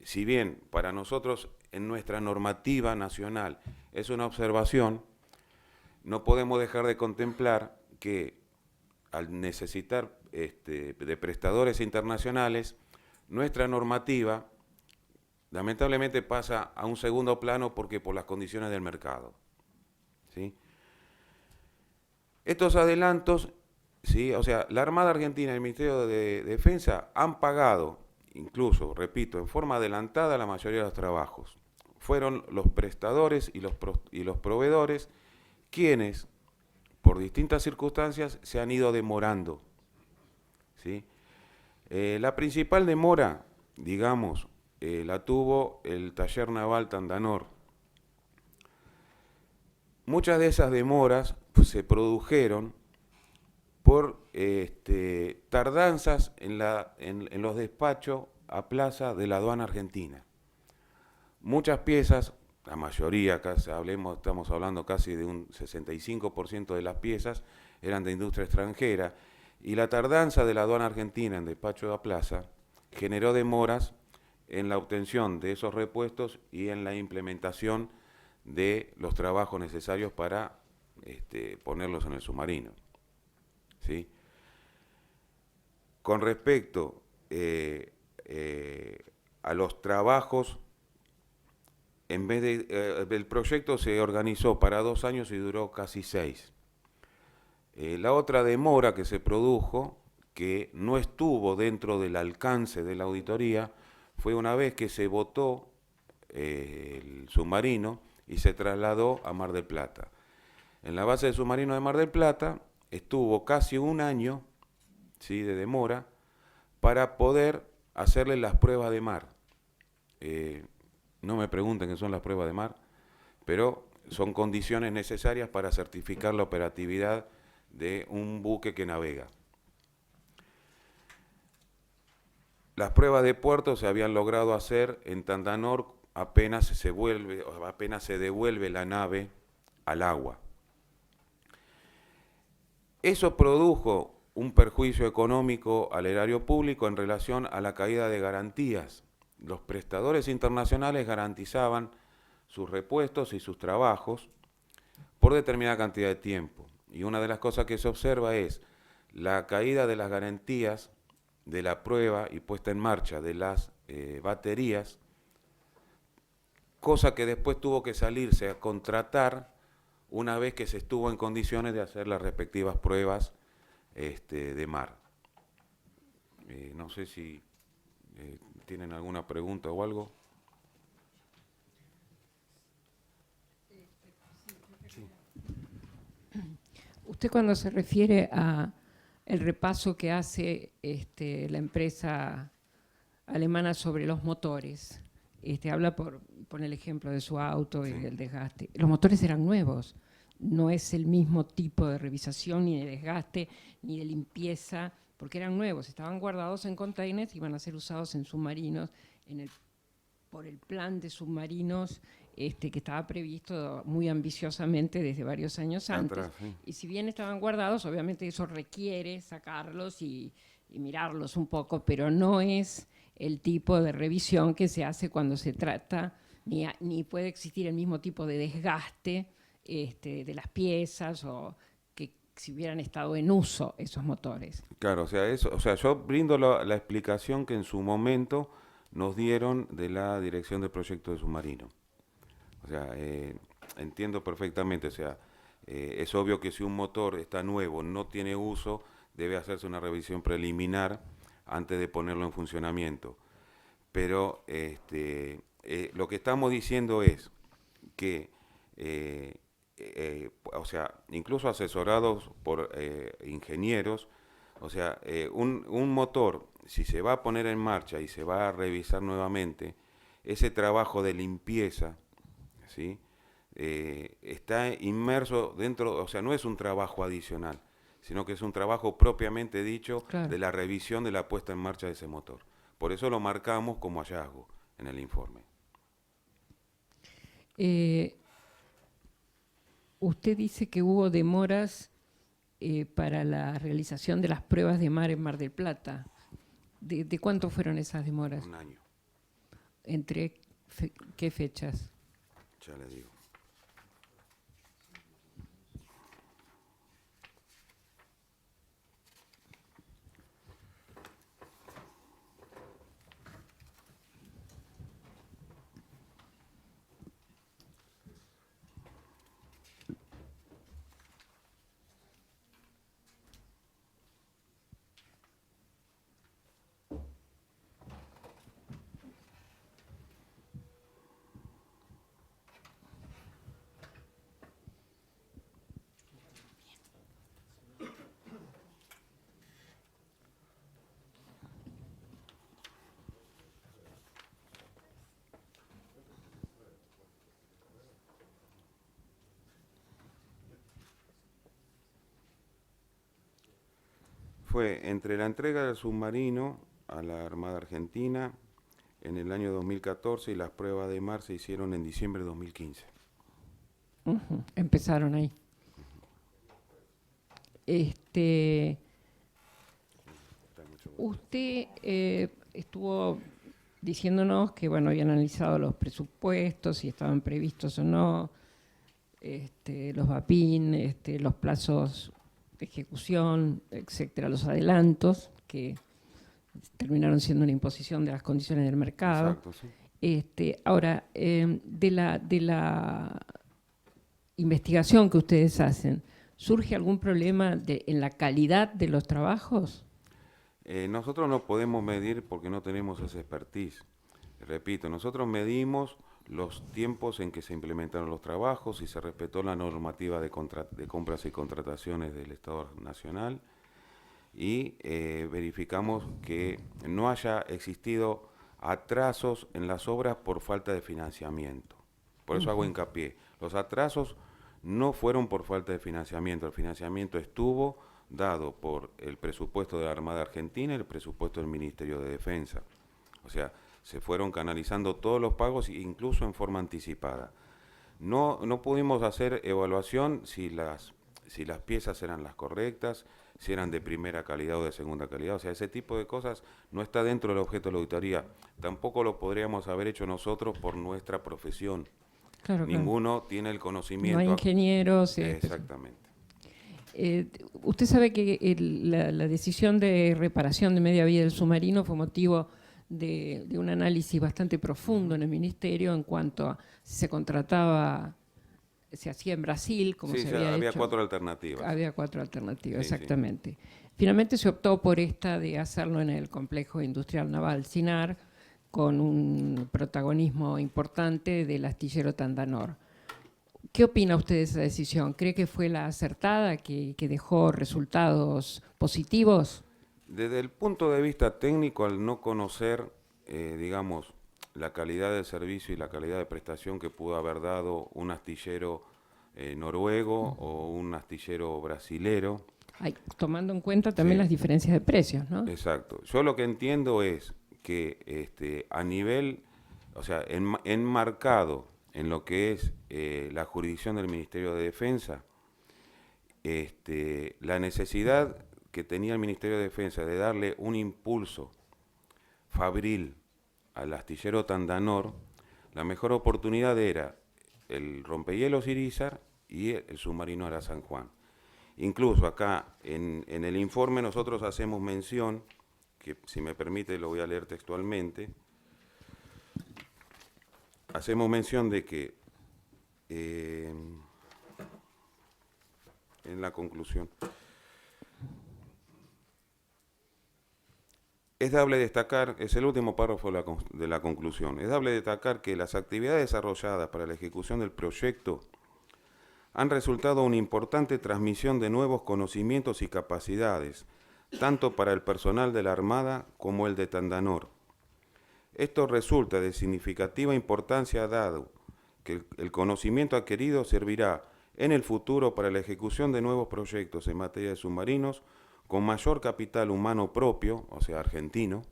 si bien para nosotros en nuestra normativa nacional es una observación, no podemos dejar de contemplar que al necesitar de prestadores internacionales, nuestra normativa lamentablemente pasa a un segundo plano porque por las condiciones del mercado, ¿sí? Estos adelantos, ¿sí? O sea, la Armada Argentina y el Ministerio de Defensa han pagado, incluso, repito, en forma adelantada la mayoría de los trabajos. Fueron los prestadores y los proveedores quienes, por distintas circunstancias, se han ido demorando, ¿sí? La principal demora, digamos, la tuvo el Taller Naval Tandanor. Muchas de esas demoras se produjeron por tardanzas en los despachos a plaza de la aduana argentina. Muchas piezas, la mayoría, estamos hablando casi de un 65% de las piezas, eran de industria extranjera, y la tardanza de la aduana argentina en despacho a plaza generó demoras en la obtención de esos repuestos y en la implementación de los trabajos necesarios para ponerlos en el submarino, ¿sí? Con respecto a los trabajos, en vez de, el proyecto se organizó para 2 años y duró casi 6. La otra demora que se produjo, que no estuvo dentro del alcance de la auditoría, fue una vez que se votó el submarino y se trasladó a Mar del Plata. En la base del submarino de Mar del Plata estuvo casi 1 año, ¿sí?, de demora para poder hacerle las pruebas de mar. No me pregunten qué son las pruebas de mar, pero son condiciones necesarias para certificar la operatividad de un buque que navega. Las pruebas de puerto se habían logrado hacer en Tandanor apenas se devuelve la nave al agua. Eso produjo un perjuicio económico al erario público en relación a la caída de garantías. Los prestadores internacionales garantizaban sus repuestos y sus trabajos por determinada cantidad de tiempo. Y una de las cosas que se observa es la caída de las garantías de la prueba y puesta en marcha de las baterías, cosa que después tuvo que salirse a contratar una vez que se estuvo en condiciones de hacer las respectivas pruebas de mar. No sé si tienen alguna pregunta o algo. Usted cuando se refiere a el repaso que hace la empresa alemana sobre los motores, habla por el ejemplo de su auto y del desgaste. Los motores eran nuevos, no es el mismo tipo de revisación ni de desgaste ni de limpieza, porque eran nuevos, estaban guardados en containers y iban a ser usados en submarinos por el plan de submarinos que estaba previsto muy ambiciosamente desde varios años antes. Y si bien estaban guardados, obviamente eso requiere sacarlos y mirarlos un poco, pero no es el tipo de revisión que se hace cuando se trata, ni puede existir el mismo tipo de desgaste de las piezas o que si hubieran estado en uso esos motores. Claro, o sea, yo brindo la explicación que en su momento nos dieron de la dirección del proyecto de submarino. O sea, entiendo perfectamente, o sea, es obvio que si un motor está nuevo, no tiene uso, debe hacerse una revisión preliminar antes de ponerlo en funcionamiento. Pero lo que estamos diciendo es que, o sea, incluso asesorados por ingenieros, o sea, un motor, si se va a poner en marcha y se va a revisar nuevamente, ese trabajo de limpieza, ¿sí?, está inmerso dentro, o sea, no es un trabajo adicional, sino que es un trabajo propiamente dicho, claro, de la revisión de la puesta en marcha de ese motor. Por eso lo marcamos como hallazgo en el informe. Usted dice que hubo demoras para la realización de las pruebas de mar en Mar del Plata. ¿De cuánto fueron esas demoras? 1 año. ¿Entre ¿Qué fechas? Ya le digo. Fue entre la entrega del submarino a la Armada Argentina en el año 2014 y las pruebas de mar se hicieron en diciembre de 2015. Empezaron ahí. Usted estuvo diciéndonos que bueno, habían analizado los presupuestos, si estaban previstos o no, los VAPIN, los plazos de ejecución, etcétera, los adelantos que terminaron siendo una imposición de las condiciones del mercado. Exacto, sí. Ahora, de la investigación que ustedes hacen, ¿surge algún problema en la calidad de los trabajos? Nosotros no podemos medir porque no tenemos esa expertise. Repito, nosotros medimos los tiempos en que se implementaron los trabajos, si se respetó la normativa de compras y contrataciones del Estado Nacional y verificamos que no haya existido atrasos en las obras por falta de financiamiento. Por eso hago hincapié. Los atrasos no fueron por falta de financiamiento. El financiamiento estuvo dado por el presupuesto de la Armada Argentina y el presupuesto del Ministerio de Defensa. O sea, se fueron canalizando todos los pagos, incluso en forma anticipada. No pudimos hacer evaluación si las piezas eran las correctas, si eran de primera calidad o de segunda calidad. O sea, ese tipo de cosas no está dentro del objeto de la auditoría. Tampoco lo podríamos haber hecho nosotros por nuestra profesión. Claro, Ninguno tiene el conocimiento. No hay ingenieros. Exactamente. Usted sabe que la decisión de reparación de media vida del submarino fue motivo de un análisis bastante profundo en el Ministerio en cuanto a si se contrataba, se hacía en Brasil, como se había había hecho. 4 alternativas. Había 4 alternativas, Sí, exactamente. Sí. Finalmente se optó por esta de hacerlo en el complejo industrial naval Sinar, con un protagonismo importante del astillero Tandanor. ¿Qué opina usted de esa decisión? ¿Cree que fue la acertada, que dejó resultados positivos? Desde el punto de vista técnico, al no conocer, digamos, la calidad del servicio y la calidad de prestación que pudo haber dado un astillero noruego o un astillero brasilero. Tomando en cuenta también las diferencias de precios, ¿no? Exacto. Yo lo que entiendo es que a nivel, o sea, enmarcado en lo que es la jurisdicción del Ministerio de Defensa, la necesidad que tenía el Ministerio de Defensa de darle un impulso fabril al astillero Tandanor, la mejor oportunidad era el rompehielos Irizar y el submarino Ara San Juan. Incluso acá en el informe nosotros hacemos mención, que si me permite lo voy a leer textualmente, hacemos mención de que en la conclusión es dable destacar, es el último párrafo de la conclusión, es dable destacar que las actividades desarrolladas para la ejecución del proyecto han resultado una importante transmisión de nuevos conocimientos y capacidades, tanto para el personal de la Armada como el de Tandanor. Esto resulta de significativa importancia dado que el conocimiento adquirido servirá en el futuro para la ejecución de nuevos proyectos en materia de submarinos con mayor capital humano propio, o sea, argentino,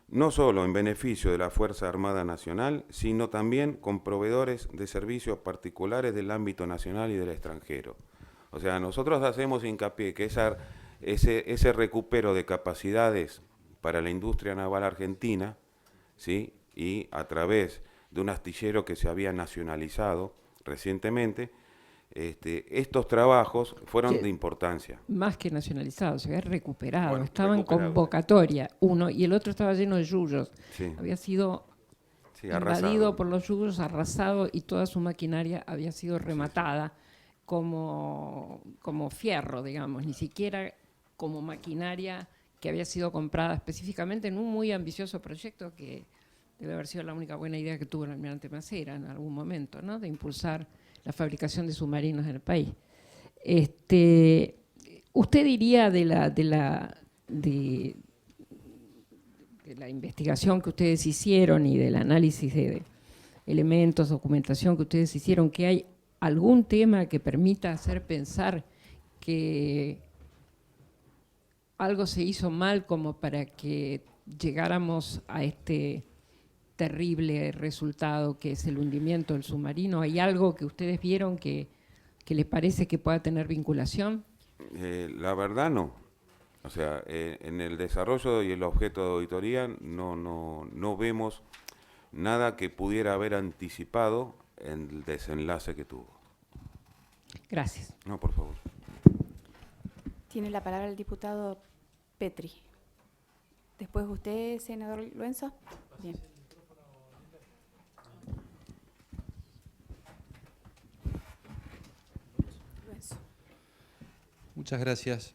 no solo en beneficio de la Fuerza Armada Nacional, sino también con proveedores de servicios particulares del ámbito nacional y del extranjero. O sea, nosotros hacemos hincapié que ese recupero de capacidades para la industria naval argentina, ¿sí? y a través de un astillero que se había nacionalizado recientemente, estos trabajos fueron Sí. de importancia. Más que nacionalizado, se había recuperado. Bueno, Estaba en recuperado, convocatoria uno y el otro estaba lleno de yuyos. Sí, Había sido sí, invadido arrasado. por los yugos, arrasado y toda su maquinaria había sido rematada como fierro, digamos, ni siquiera como maquinaria que había sido comprada específicamente en un muy ambicioso proyecto que debe haber sido la única buena idea que tuvo el almirante Macera en algún momento, ¿no? De impulsar la fabricación de submarinos en el país. ¿Usted diría de la investigación que ustedes hicieron y del análisis de elementos, documentación que ustedes hicieron, que hay algún tema que permita hacer pensar que algo se hizo mal como para que llegáramos a este terrible resultado que es el hundimiento del submarino? ¿Hay algo que ustedes vieron que les parece que pueda tener vinculación? La verdad no. O sea, en el desarrollo y el objeto de auditoría no vemos nada que pudiera haber anticipado el desenlace que tuvo. Gracias. No, por favor. Tiene la palabra el diputado Petri. Después usted, senador Luenzo. Bien. Luenzo. Muchas gracias.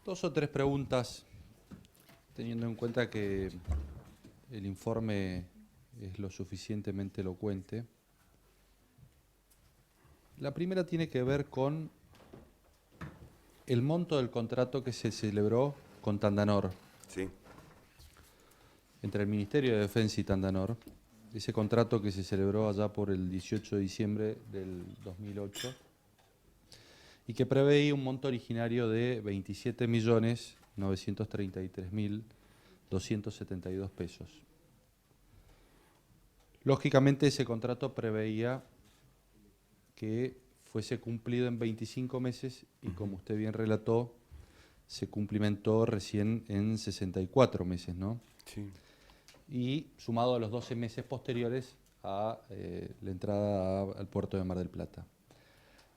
2 o 3 preguntas, teniendo en cuenta que el informe es lo suficientemente elocuente. La primera tiene que ver con el monto del contrato que se celebró con Tandanor, Sí. entre el Ministerio de Defensa y Tandanor. Ese contrato que se celebró allá por el 18 de diciembre del 2008 y que preveía un monto originario de 27.933.272 pesos. Lógicamente ese contrato preveía que fuese cumplido en 25 meses y, como usted bien relató, se cumplimentó recién en 64 meses, ¿no? Sí. Y sumado a los 12 meses posteriores a la entrada al puerto de Mar del Plata.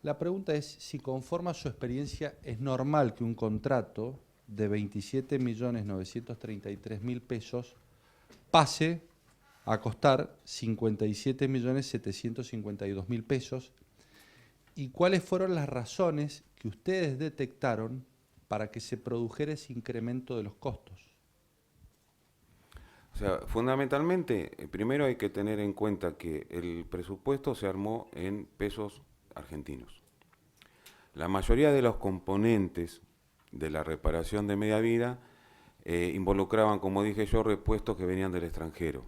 La pregunta es si, conforme a su experiencia, es normal que un contrato de 27.933.000 pesos pase a costar 57.752.000 pesos, y cuáles fueron las razones que ustedes detectaron para que se produjera ese incremento de los costos. O sea, fundamentalmente, primero hay que tener en cuenta que el presupuesto se armó en pesos argentinos. La mayoría de los componentes de la reparación de media vida involucraban, como dije yo, repuestos que venían del extranjero.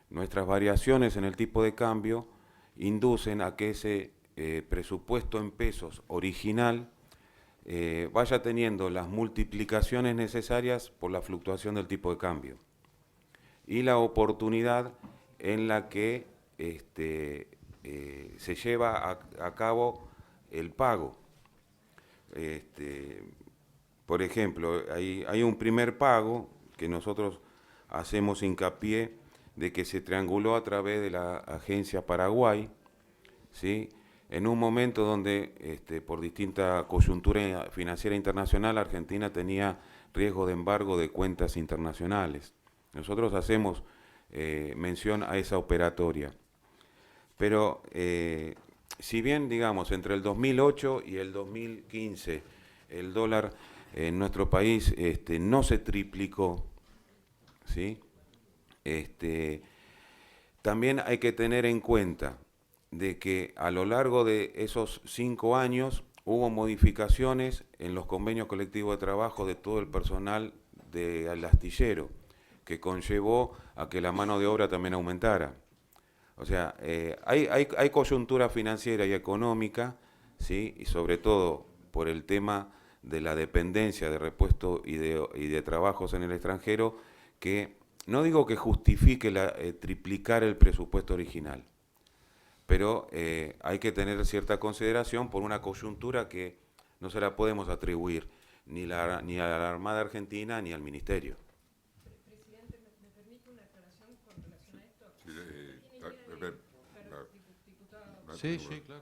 Nuestras variaciones en el tipo de cambio inducen a que ese presupuesto en pesos original vaya teniendo las multiplicaciones necesarias por la fluctuación del tipo de cambio y la oportunidad en la que se lleva a cabo el pago. Por ejemplo, hay un primer pago que nosotros hacemos hincapié de que se trianguló a través de la Agencia Paraguay, ¿sí? En un momento donde, por distinta coyuntura financiera internacional, Argentina tenía riesgo de embargo de cuentas internacionales. Nosotros hacemos mención a esa operatoria. Pero, si bien, digamos, entre el 2008 y el 2015, el dólar en nuestro país no se triplicó, ¿sí? También hay que tener en cuenta de que a lo largo de esos 5 años hubo modificaciones en los convenios colectivos de trabajo de todo el personal del astillero, que conllevó a que la mano de obra también aumentara. O sea, hay coyuntura financiera y económica, ¿sí? Y sobre todo por el tema de la dependencia de repuestos y de trabajos en el extranjero, que no digo que justifique triplicar el presupuesto original, pero hay que tener cierta consideración por una coyuntura que no se la podemos atribuir ni a la Armada Argentina ni al Ministerio. Presidente, ¿me permite una aclaración? Sí, sí, claro.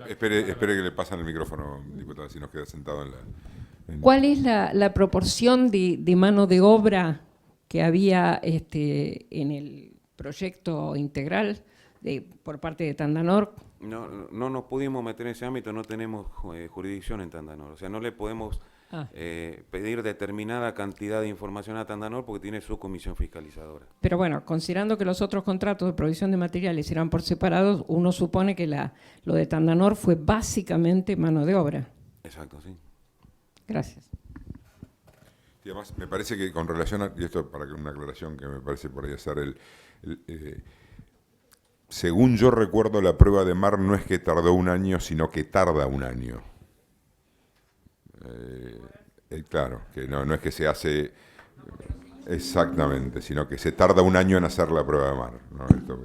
Espere que le pasen el micrófono, diputado, si nos queda sentado en la... ¿Cuál es la proporción de mano de obra que había en el proyecto integral por parte de Tandanor? No nos pudimos meter en ese ámbito, no tenemos jurisdicción en Tandanor. O sea, no le podemos pedir determinada cantidad de información a Tandanor porque tiene su comisión fiscalizadora. Pero bueno, considerando que los otros contratos de provisión de materiales eran por separados, uno supone que lo de Tandanor fue básicamente mano de obra. Exacto, sí. Gracias. Y además, me parece que con relación a, y esto para que una aclaración que me parece por ahí hacer, según yo recuerdo, la prueba de mar no es que tardó un año, sino que tarda un año. Claro, que no es que se hace exactamente, sino que se tarda un año en hacer la prueba de mar, ¿no? Esto,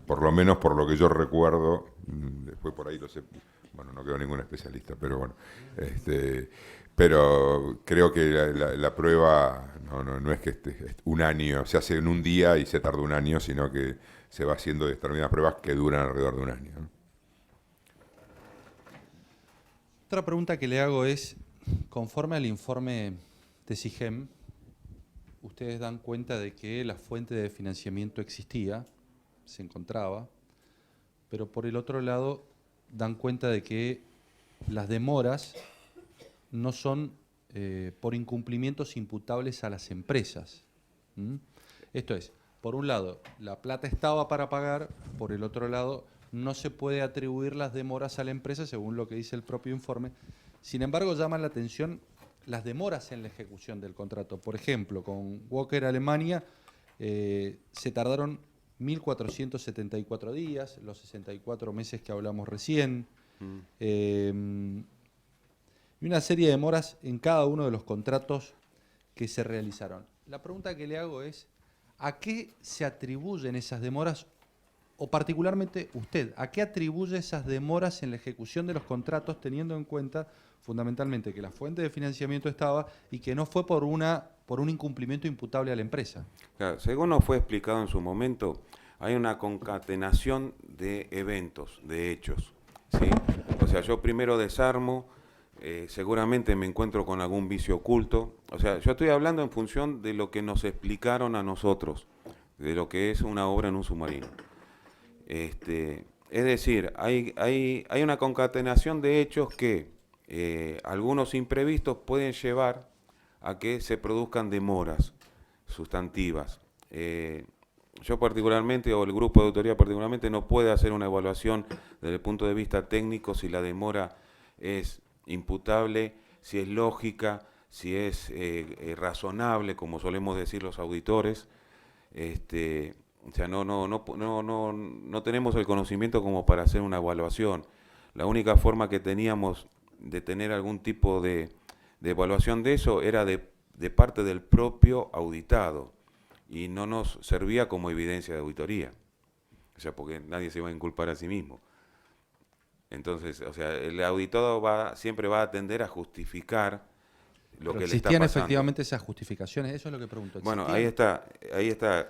por lo menos por lo que yo recuerdo, después por ahí lo sé, bueno, no quedo ningún especialista, pero bueno, pero creo que la prueba no es que esté un año, se hace en un día y se tarda un año, sino que se va haciendo determinadas pruebas que duran alrededor de un año, ¿no? Otra pregunta que le hago es, conforme al informe de SIGEM, ustedes dan cuenta de que la fuente de financiamiento existía, se encontraba, pero por el otro lado dan cuenta de que las demoras no son por incumplimientos imputables a las empresas. Esto es, por un lado, la plata estaba para pagar, por el otro lado, no se puede atribuir las demoras a la empresa, según lo que dice el propio informe. Sin embargo, llaman la atención las demoras en la ejecución del contrato. Por ejemplo, con Walker Alemania se tardaron 1.474 días, los 64 meses que hablamos recién, y una serie de demoras en cada uno de los contratos que se realizaron. La pregunta que le hago es, ¿a qué se atribuyen esas demoras? O particularmente usted, ¿a qué atribuye esas demoras en la ejecución de los contratos, teniendo en cuenta fundamentalmente que la fuente de financiamiento estaba y que no fue por un incumplimiento imputable a la empresa? Claro, según nos fue explicado en su momento, hay una concatenación de eventos, de hechos, ¿sí? O sea, yo primero desarmo, seguramente me encuentro con algún vicio oculto. O sea, yo estoy hablando en función de lo que nos explicaron a nosotros, de lo que es una obra en un submarino. Es decir, hay una concatenación de hechos que algunos imprevistos pueden llevar a que se produzcan demoras sustantivas. Yo particularmente, o el grupo de autoría particularmente, no puede hacer una evaluación desde el punto de vista técnico si la demora es imputable, si es lógica, si es razonable, como solemos decir los auditores. O sea, no tenemos el conocimiento como para hacer una evaluación. La única forma que teníamos de tener algún tipo de evaluación de eso era de parte del propio auditado y no nos servía como evidencia de auditoría. O sea, porque nadie se va a inculpar a sí mismo. Entonces, o sea, el auditado siempre va a tender a justificar lo que le está pasando. ¿Existían efectivamente esas justificaciones? Eso es lo que pregunto. Bueno, ahí está.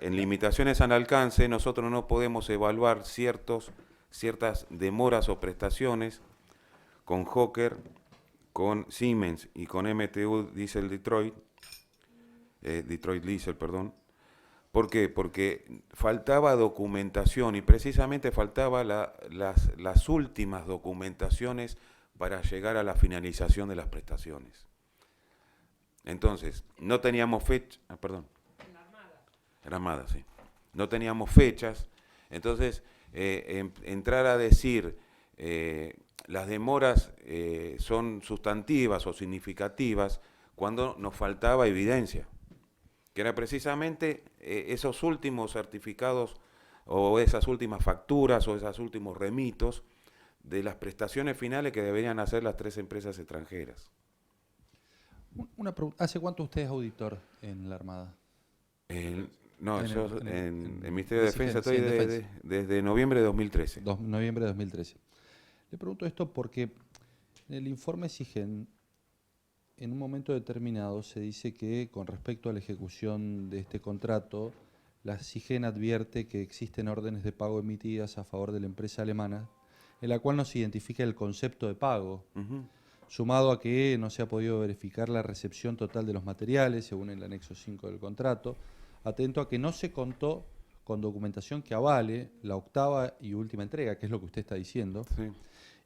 En limitaciones al alcance, nosotros no podemos evaluar ciertas demoras o prestaciones con Hawker, con Siemens y con MTU Diesel Detroit Diesel, perdón. ¿Por qué? Porque faltaba documentación y precisamente faltaba las últimas documentaciones para llegar a la finalización de las prestaciones. Entonces, no teníamos fecha, perdón. En la Armada, sí. No teníamos fechas, entonces entrar a decir las demoras son sustantivas o significativas cuando nos faltaba evidencia, que era precisamente esos últimos certificados o esas últimas facturas o esos últimos remitos de las prestaciones finales que deberían hacer las 3 empresas extranjeras. Una pregunta, ¿hace cuánto usted es auditor en la Armada? No, yo en el Ministerio de Defensa estoy desde noviembre de 2013. Noviembre de 2013. Le pregunto esto porque en el informe SIGEN, en un momento determinado, se dice que con respecto a la ejecución de este contrato, la SIGEN advierte que existen órdenes de pago emitidas a favor de la empresa alemana, en la cual no se identifica el concepto de pago, sumado a que no se ha podido verificar la recepción total de los materiales, según el anexo 5 del contrato, atento a que no se contó con documentación que avale la octava y última entrega, que es lo que usted está diciendo, Sí.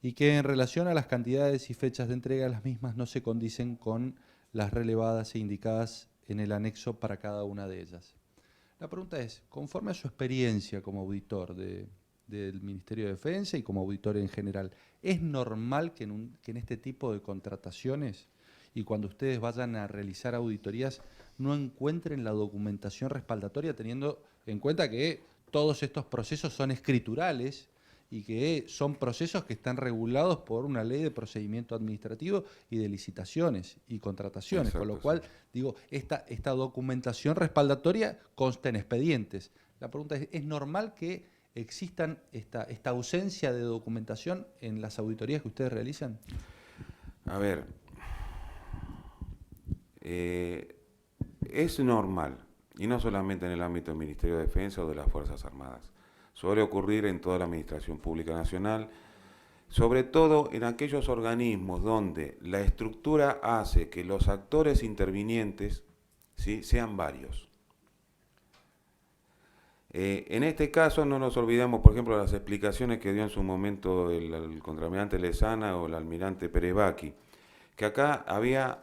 y que en relación a las cantidades y fechas de entrega, las mismas no se condicen con las relevadas e indicadas en el anexo para cada una de ellas. La pregunta es, conforme a su experiencia como auditor del Ministerio de Defensa y como auditor en general, ¿es normal que en este tipo de contrataciones y cuando ustedes vayan a realizar auditorías no encuentren la documentación respaldatoria, teniendo en cuenta que todos estos procesos son escriturales y que son procesos que están regulados por una ley de procedimiento administrativo y de licitaciones y contrataciones? Exacto, con lo cual, digo, esta documentación respaldatoria consta en expedientes. La pregunta es ¿normal que existan esta ausencia de documentación en las auditorías que ustedes realizan? A ver, es normal, y no solamente en el ámbito del Ministerio de Defensa o de las Fuerzas Armadas. Suele ocurrir en toda la Administración Pública Nacional, sobre todo en aquellos organismos donde la estructura hace que los actores intervinientes, ¿sí?, sean varios. En este caso no nos olvidemos, por ejemplo, de las explicaciones que dio en su momento el contraalmirante Lezana o el almirante Perevaki, que acá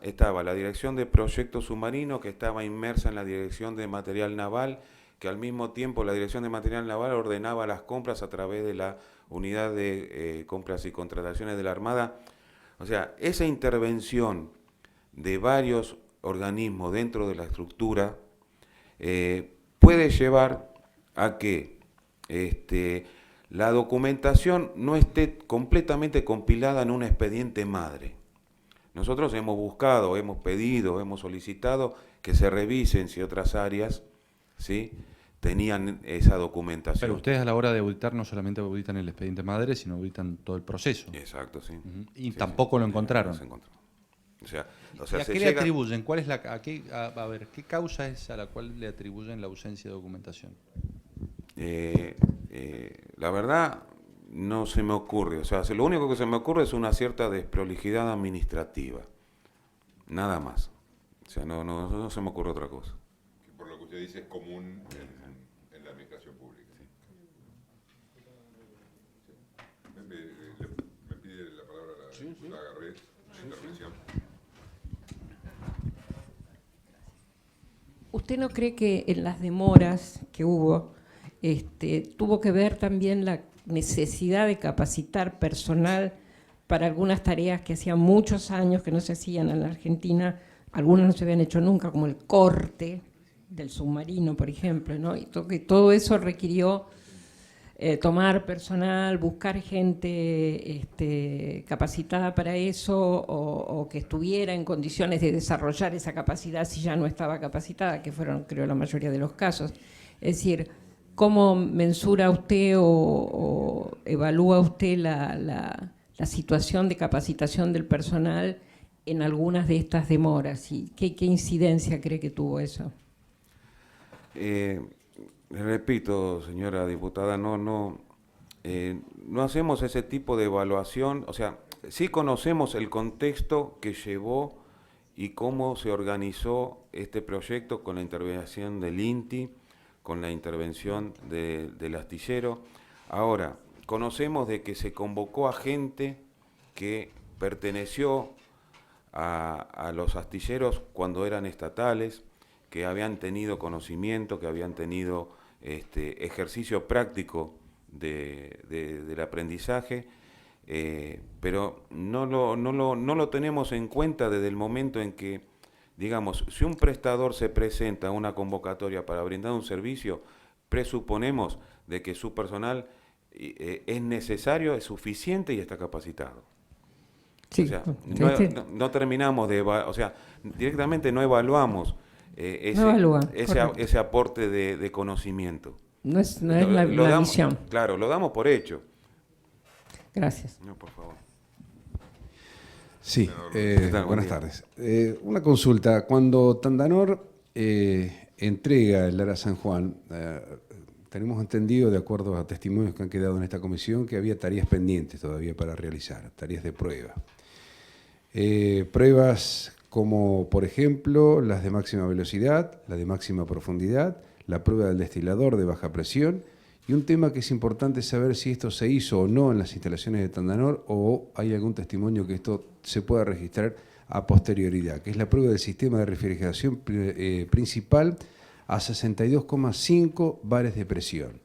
estaba la Dirección de Proyectos Submarinos, que estaba inmersa en la Dirección de Material Naval, que al mismo tiempo la Dirección de Material Naval ordenaba las compras a través de la Unidad de Compras y Contrataciones de la Armada. O sea, esa intervención de varios organismos dentro de la estructura puede llevar a que la documentación no esté completamente compilada en un expediente madre. Nosotros hemos buscado, hemos pedido, hemos solicitado que se revisen si otras áreas, ¿sí?, tenían esa documentación. Pero ustedes a la hora de auditar no solamente auditan el expediente madre, sino auditan todo el proceso. Exacto, sí. Y sí, tampoco lo encontraron. No se encontró. O sea, ¿Y a qué le atribuyen? ¿Cuál es ¿qué causa es a la cual le atribuyen la ausencia de documentación? La verdad, no se me ocurre. O sea, lo único que se me ocurre es una cierta desprolijidad administrativa. Nada más. O sea, no se me ocurre otra cosa. Que por lo que usted dice es común en la administración pública. Sí. Me pide la palabra la diputada Garré, intervención. ¿Usted no cree que en las demoras que hubo tuvo que ver también la necesidad de capacitar personal para algunas tareas que hacían muchos años que no se hacían en la Argentina? Algunas no se habían hecho nunca, como el corte del submarino, por ejemplo, ¿no? Y todo eso requirió tomar personal, buscar gente capacitada para eso o que estuviera en condiciones de desarrollar esa capacidad si ya no estaba capacitada, que fueron, creo, la mayoría de los casos. Es decir, ¿cómo mensura usted o evalúa usted la situación de capacitación del personal en algunas de estas demoras? ¿Y qué incidencia cree que tuvo eso? Repito, señora diputada, no hacemos ese tipo de evaluación. O sea, sí conocemos el contexto que llevó y cómo se organizó este proyecto con la intervención del INTI, con la intervención del astillero. Ahora, conocemos de que se convocó a gente que perteneció a los astilleros cuando eran estatales, que habían tenido conocimiento, que habían tenido ejercicio práctico del aprendizaje, pero no lo tenemos en cuenta desde el momento en que, digamos, si un prestador se presenta a una convocatoria para brindar un servicio, presuponemos de que su personal es necesario, es suficiente y está capacitado. Sí, o sea, no terminamos o sea, directamente no evaluamos ese aporte de conocimiento. No es la visión. Claro, lo damos por hecho. Gracias. No, por favor. Sí, buenas tardes. Una consulta. Cuando Tandanor entrega el Lara San Juan, tenemos entendido, de acuerdo a testimonios que han quedado en esta comisión, que había tareas pendientes todavía para realizar, tareas de prueba. Pruebas como, por ejemplo, las de máxima velocidad, la de máxima profundidad, la prueba del destilador de baja presión, y un tema que es importante saber si esto se hizo o no en las instalaciones de Tandanor, o hay algún testimonio que esto se pueda registrar a posterioridad, que es la prueba del sistema de refrigeración principal a 62,5 bares de presión.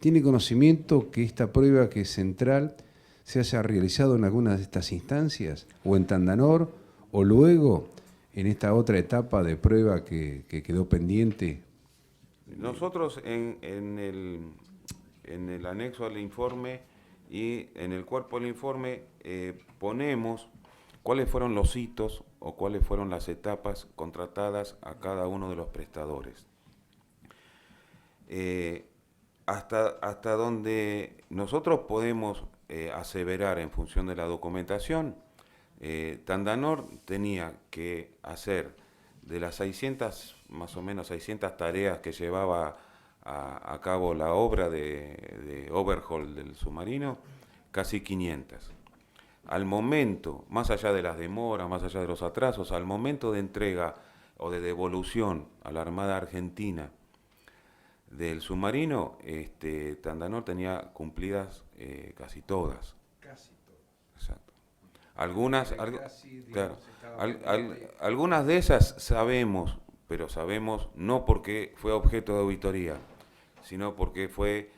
¿Tiene conocimiento que esta prueba, que es central, se haya realizado en alguna de estas instancias, o en Tandanor, o luego en esta otra etapa de prueba que quedó pendiente? Nosotros en el anexo al informe y en el cuerpo del informe ponemos cuáles fueron los hitos o cuáles fueron las etapas contratadas a cada uno de los prestadores. Hasta donde nosotros podemos aseverar en función de la documentación, Tandanor tenía que hacer de las 600, más o menos 600 tareas que llevaba a cabo la obra de overhaul del submarino, casi 500. Al momento, más allá de las demoras, más allá de los atrasos, al momento de entrega o de devolución a la Armada Argentina del submarino, Tandanor tenía cumplidas casi todas. Casi todas. Exacto. Algunas de esas sabemos, pero sabemos no porque fue objeto de auditoría, sino porque fue,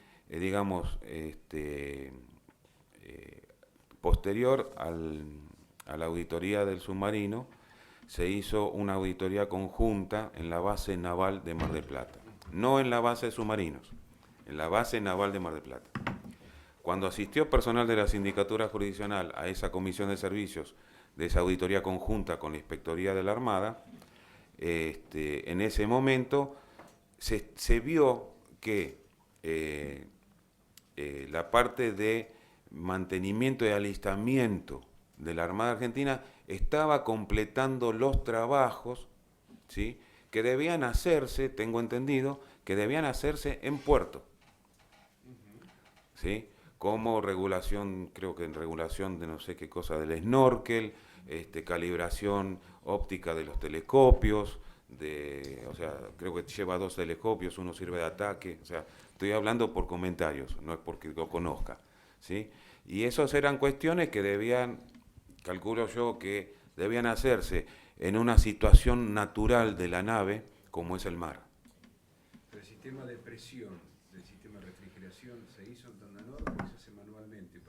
posterior a la auditoría del submarino, se hizo una auditoría conjunta en la base naval de Mar del Plata. No en la base de submarinos, en la base naval de Mar del Plata. Cuando asistió personal de la Sindicatura Jurisdiccional a esa comisión de servicios de esa auditoría conjunta con la Inspectoría de la Armada, en ese momento se vio que la parte de mantenimiento y alistamiento de la Armada Argentina estaba completando los trabajos, ¿sí?, que debían hacerse, tengo entendido, que debían hacerse en puerto, ¿sí?, como regulación, creo que en regulación de no sé qué cosa del snorkel, calibración óptica de los telescopios, o sea, creo que lleva 2 telescopios, uno sirve de ataque, o sea, estoy hablando por comentarios, no es porque lo conozca, ¿sí? Y esas eran cuestiones que debían, calculo yo, que debían hacerse en una situación natural de la nave, como es el mar. ¿El sistema de presión del sistema de refrigeración se hizo en Tandanor o se hace manualmente?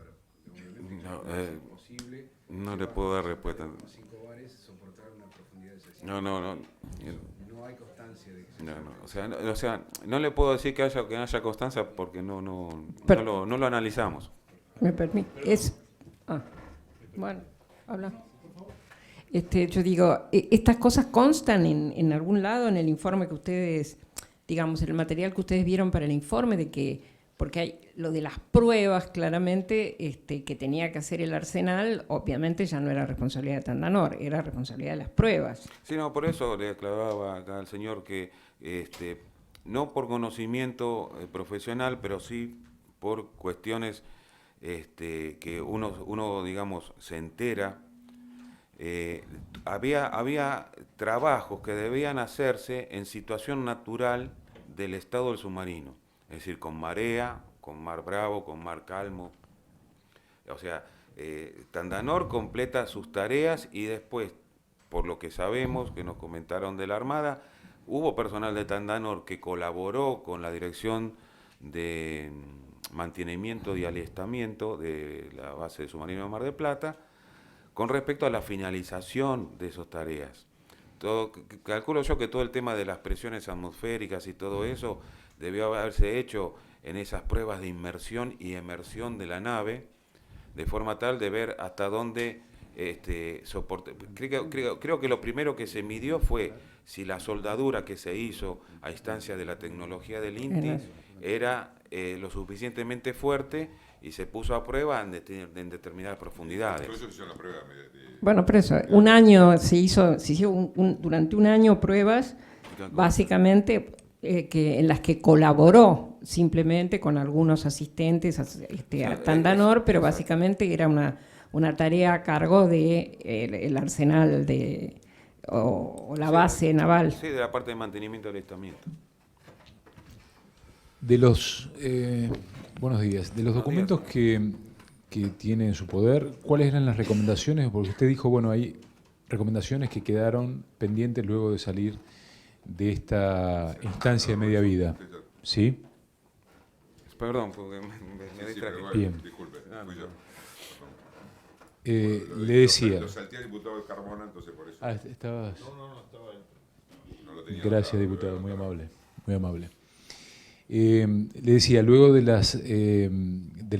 Obviamente, es posible. No le puedo dar respuesta. 5 bares soportar una profundidad de 60. No hay constancia de que se o sea, no le puedo decir que haya constancia porque no lo analizamos. ¿Me permite? Bueno, habla. Yo digo, ¿estas cosas constan en algún lado en el informe que ustedes, digamos, en el material que ustedes vieron para el informe, de que, porque hay lo de las pruebas claramente que tenía que hacer el Arsenal, obviamente ya no era responsabilidad de Tandanor, era responsabilidad de las pruebas? Sí, no, por eso le aclaraba acá al señor que no por conocimiento profesional, pero sí por cuestiones que uno, digamos, se entera. Había trabajos que debían hacerse en situación natural del estado del submarino, es decir, con marea, con mar bravo, con mar calmo. O sea, Tandanor completa sus tareas y después, por lo que sabemos, que nos comentaron de la Armada, hubo personal de Tandanor que colaboró con la Dirección de Mantenimiento y Alistamiento de la base de submarino de Mar del Plata, con respecto a la finalización de esas tareas. Calculo yo que todo el tema de las presiones atmosféricas y todo eso debió haberse hecho en esas pruebas de inmersión y emersión de la nave, de forma tal de ver hasta dónde soporte. Creo que lo primero que se midió fue si la soldadura que se hizo a instancia de la tecnología del INTI era lo suficientemente fuerte, y se puso a prueba en determinadas profundidades. Por eso se hizo la prueba bueno, pero eso, un año se hizo durante un año pruebas básicamente en las que colaboró simplemente con algunos asistentes a Tandanor, pero básicamente era una tarea a cargo de el arsenal o la base naval. Sí, de la parte de mantenimiento del alistamiento. De los buenos días. De los documentos que tiene en su poder, ¿cuáles eran las recomendaciones? Porque usted dijo, bueno, hay recomendaciones que quedaron pendientes luego de salir de esta instancia de media vida. ¿Sí? Perdón, porque me distraje. Bien. Disculpe, fui yo. Le decía. Lo salté al diputado Carmona, entonces por eso. Ah, estabas. No, estaba ahí. No lo tenía Gracias, anotado, diputado, pero- muy amable. Muy amable. Le decía, luego de la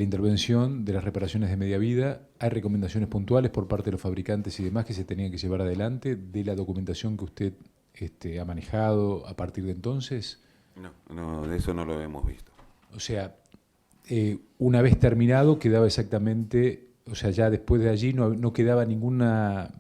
intervención de las reparaciones de media vida, ¿hay recomendaciones puntuales por parte de los fabricantes y demás que se tenían que llevar adelante de la documentación que usted ha manejado a partir de entonces? No, de eso no lo hemos visto. O sea, una vez terminado quedaba exactamente, o sea, ya después de allí no quedaba ninguna,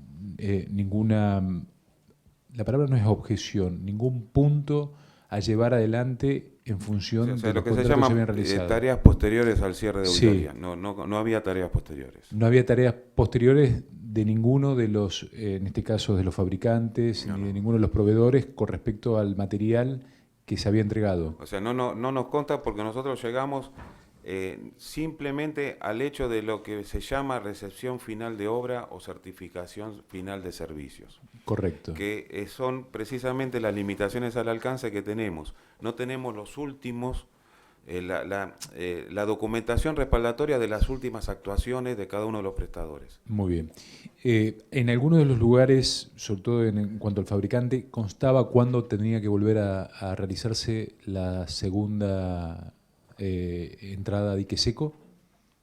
la palabra no es objeción, ningún punto a llevar adelante en función O sea, de lo los que se contratos que se habían llama realizado. tareas posteriores al cierre de Sí. auditoría. No había tareas posteriores. No había tareas posteriores de ninguno de los, en este caso de los fabricantes, ni de ninguno de los proveedores con respecto al material que se había entregado. O sea, no nos consta porque nosotros llegamos simplemente al hecho de lo que se llama recepción final de obra o certificación final de servicios. Correcto. Que son precisamente las limitaciones al alcance que tenemos. No tenemos los últimos, la documentación respaldatoria de las últimas actuaciones de cada uno de los prestadores. Muy bien. En algunos de los lugares, sobre todo en cuanto al fabricante, ¿constaba cuándo tenía que volver a realizarse la segunda entrada a dique seco?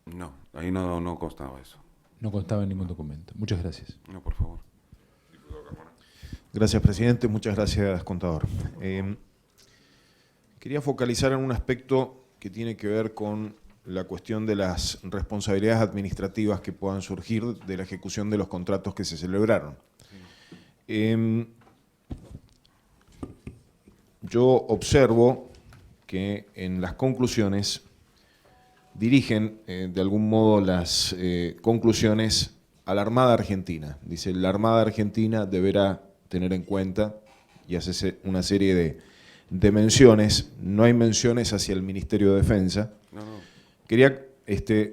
No, ahí no constaba eso. No constaba en ningún documento. Muchas gracias. No, por favor. Gracias, presidente. Muchas gracias, contador. Quería focalizar en un aspecto que tiene que ver con la cuestión de las responsabilidades administrativas que puedan surgir de la ejecución de los contratos que se celebraron. Yo observo que en las conclusiones dirigen de algún modo las conclusiones a la Armada Argentina. Dice, la Armada Argentina deberá tener en cuenta, y hace una serie de menciones, no hay menciones hacia el Ministerio de Defensa. Quería,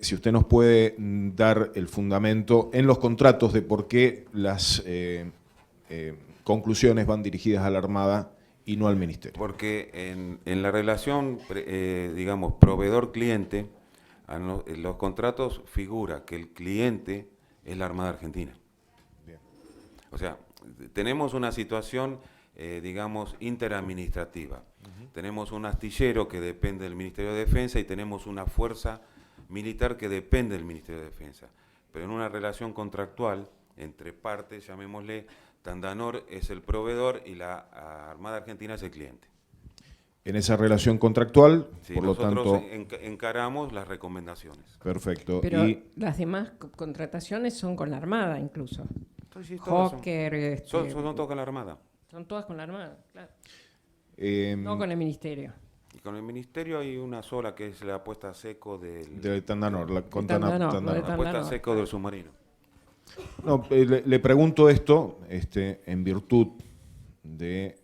si usted nos puede dar el fundamento en los contratos de por qué las conclusiones van dirigidas a la Armada y no al Ministerio. Porque en la relación, digamos, proveedor-cliente, en los contratos figura que el cliente es la Armada Argentina. Bien. O sea, tenemos una situación, digamos, interadministrativa. Tenemos un astillero que depende del Ministerio de Defensa y tenemos una fuerza militar que depende del Ministerio de Defensa. Pero en una relación contractual entre partes, llamémosle, Tandanor es el proveedor y la Armada Argentina es el cliente. En esa relación contractual, Sí, por lo nosotros tanto... encaramos las recomendaciones. Perfecto. Pero y las demás contrataciones son con la Armada incluso. Sí, todas Hawker, son todas con la Armada. son todas con la Armada, claro. em, No con el Ministerio. Y con el Ministerio hay una sola que es la puesta a seco del... de Tandanor, la, con Tandanor, Tandanor. lo de La puesta a Tandanor. seco del submarino. No, le pregunto esto en virtud de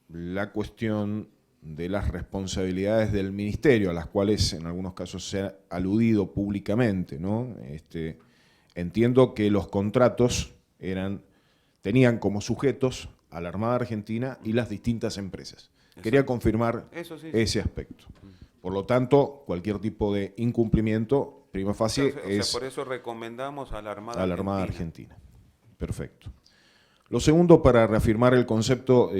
la cuestión de las responsabilidades del Ministerio, a las cuales en algunos casos se ha aludido públicamente, ¿no? Entiendo que los contratos tenían como sujetos a la Armada Argentina y las distintas empresas. Quería confirmar Eso sí. ese aspecto. Por lo tanto, cualquier tipo de incumplimiento, prima facie, O sea, es por eso recomendamos a la Armada a la Armada Argentina. Perfecto. Lo segundo, para reafirmar el concepto,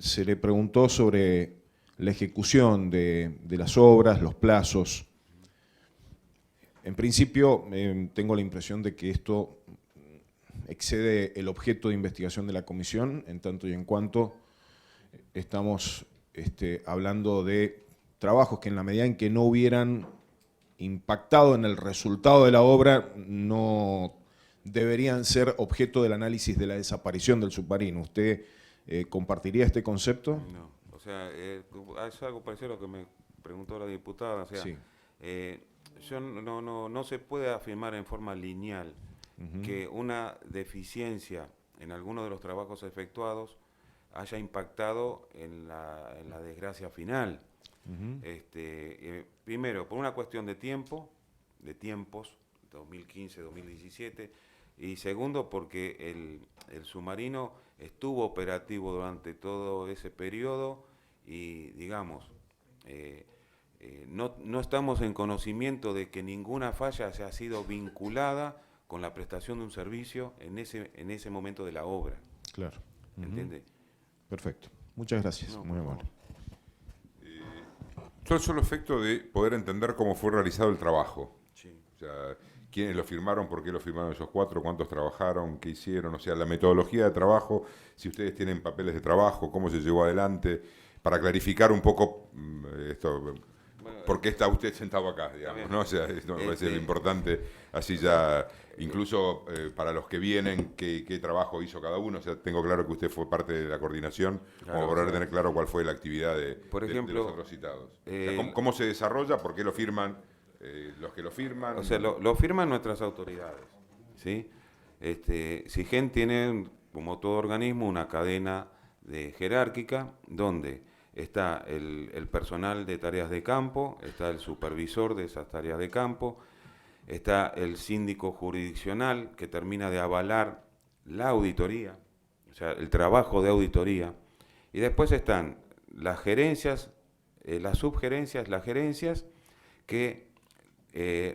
se le preguntó sobre la ejecución de las obras, los plazos. En principio, tengo la impresión de que esto excede el objeto de investigación de la comisión, en tanto y en cuanto estamos hablando de trabajos que en la medida en que no hubieran impactado en el resultado de la obra, no deberían ser objeto del análisis de la desaparición del submarino. ¿Usted compartiría este concepto? No, o sea, es algo parecido a lo que me preguntó la diputada. O sea, Sí. no se puede afirmar en forma lineal que una deficiencia en alguno de los trabajos efectuados haya impactado en la desgracia final. Primero, por una cuestión de tiempos, 2015, 2017, y segundo, porque el submarino estuvo operativo durante todo ese periodo y, digamos, no estamos en conocimiento de que ninguna falla haya sido vinculada con la prestación de un servicio en ese momento de la obra. Claro. ¿Entiende? Perfecto. Muchas gracias. No, Muy por amable. Solo efecto de poder entender cómo fue realizado el trabajo. Sí. O sea, quiénes lo firmaron, por qué lo firmaron esos 4, cuántos trabajaron, qué hicieron, o sea, la metodología de trabajo, si ustedes tienen papeles de trabajo, cómo se llevó adelante, para clarificar un poco esto, por qué está usted sentado acá, digamos, ¿no? O sea, esto me parece importante, así ya, incluso para los que vienen, qué trabajo hizo cada uno. O sea, tengo claro que usted fue parte de la coordinación, Claro, como para o sea, tener claro cuál fue la actividad de los otros citados. O sea, ¿cómo se desarrolla? ¿Por qué lo firman los que lo firman? O sea, lo firman nuestras autoridades, ¿sí? SIGEN tiene, como todo organismo, una cadena jerárquica donde está el personal de tareas de campo, está el supervisor de esas tareas de campo, está el síndico jurisdiccional que termina de avalar la auditoría, o sea, el trabajo de auditoría, y después están las gerencias, las subgerencias, las gerencias que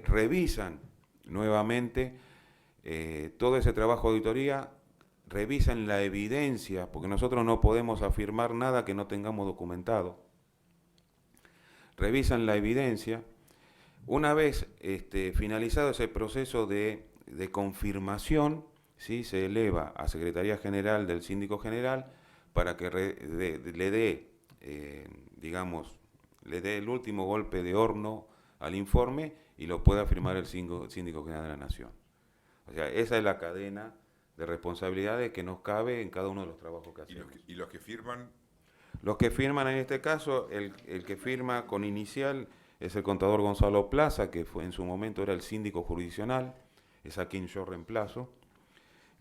revisan nuevamente todo ese trabajo de auditoría, revisan la evidencia, porque nosotros no podemos afirmar nada que no tengamos documentado. Revisan la evidencia. Una vez finalizado ese proceso de confirmación, ¿sí? Se eleva a Secretaría General del Síndico General para que le dé el último golpe de horno al informe y lo pueda firmar el Síndico General de la Nación. O sea, esa es la cadena de responsabilidades que nos cabe en cada uno de los trabajos que hacemos. ¿Y los que firman? Los que firman en este caso, el que firma con inicial es el contador Gonzalo Plaza, que en su momento era el síndico jurisdiccional, es a quien yo reemplazo.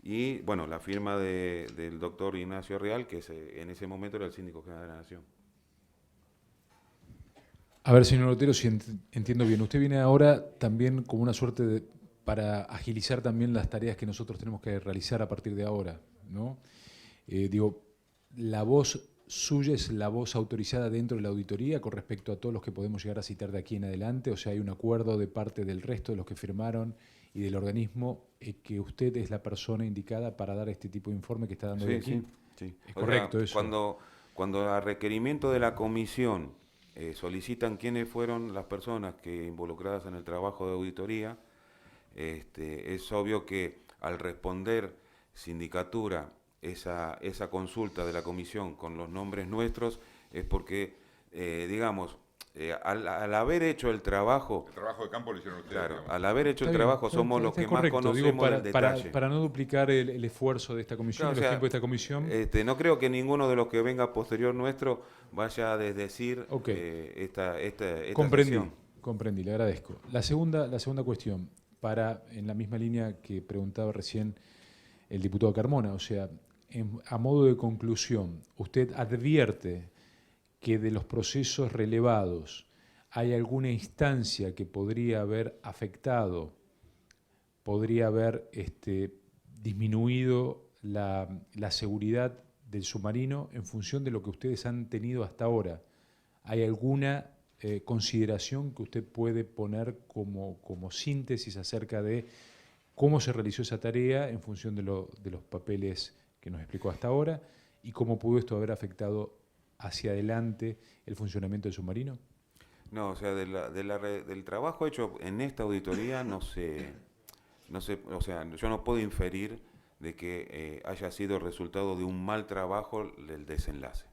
Y bueno, la firma del doctor Ignacio Real, que en ese momento era el síndico general de la Nación. A ver, señor Otero, si entiendo bien. Usted viene ahora también como una suerte para agilizar también las tareas que nosotros tenemos que realizar a partir de ahora, ¿no? La voz suya es la voz autorizada dentro de la auditoría con respecto a todos los que podemos llegar a citar de aquí en adelante. O sea, hay un acuerdo de parte del resto de los que firmaron y del organismo que usted es la persona indicada para dar este tipo de informe que está dando de aquí. Sí. ¿Es correcto eso? Cuando a requerimiento de la comisión solicitan quiénes fueron las personas que involucradas en el trabajo de auditoría, es obvio que al responder sindicatura esa consulta de la comisión con los nombres nuestros es porque, al haber hecho el trabajo... El trabajo de campo lo hicieron ustedes. Claro, digamos. al haber hecho el trabajo somos los que más conocemos el detalle. Para no duplicar el esfuerzo de esta comisión, Claro, los tiempos de esta comisión. No creo que ninguno de los que venga posterior nuestro vaya a desdecir esta sesión. Comprendí, le agradezco. La segunda cuestión, en la misma línea que preguntaba recién el diputado Carmona, o sea, a modo de conclusión, ¿usted advierte que de los procesos relevados hay alguna instancia que podría haber afectado, podría haber disminuido la seguridad del submarino en función de lo que ustedes han tenido hasta ahora? ¿Hay alguna consideración que usted puede poner como síntesis acerca de cómo se realizó esa tarea en función de los papeles que nos explicó hasta ahora y cómo pudo esto haber afectado hacia adelante el funcionamiento del submarino? No, o sea, del trabajo hecho en esta auditoría no sé, o sea, yo no puedo inferir de que haya sido el resultado de un mal trabajo del desenlace.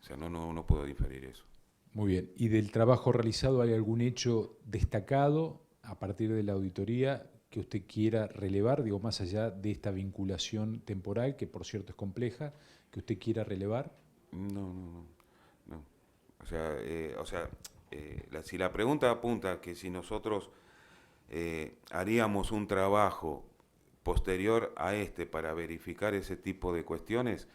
O sea, no puedo inferir eso. Muy bien. ¿Y del trabajo realizado hay algún hecho destacado a partir de la auditoría que usted quiera relevar, digo, más allá de esta vinculación temporal, que por cierto es compleja, que usted quiera relevar? No. Si la pregunta apunta a que si nosotros haríamos un trabajo posterior a para verificar ese tipo de cuestiones,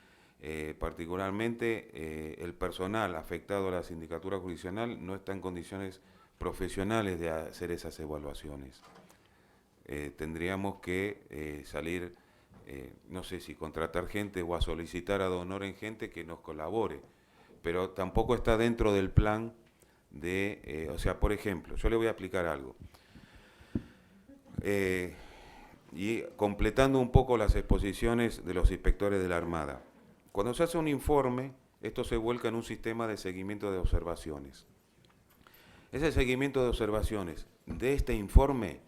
particularmente el personal afectado a la sindicatura jurisdiccional no está en condiciones profesionales de hacer esas evaluaciones. Tendríamos que salir, no sé si contratar gente o a solicitar ad honorem gente que nos colabore, pero tampoco está dentro del plan de, por ejemplo, yo le voy a explicar algo. Y completando un poco las exposiciones de los inspectores de la Armada. Cuando se hace un informe, esto se vuelca en un sistema de seguimiento de observaciones. Ese seguimiento de observaciones de este informe,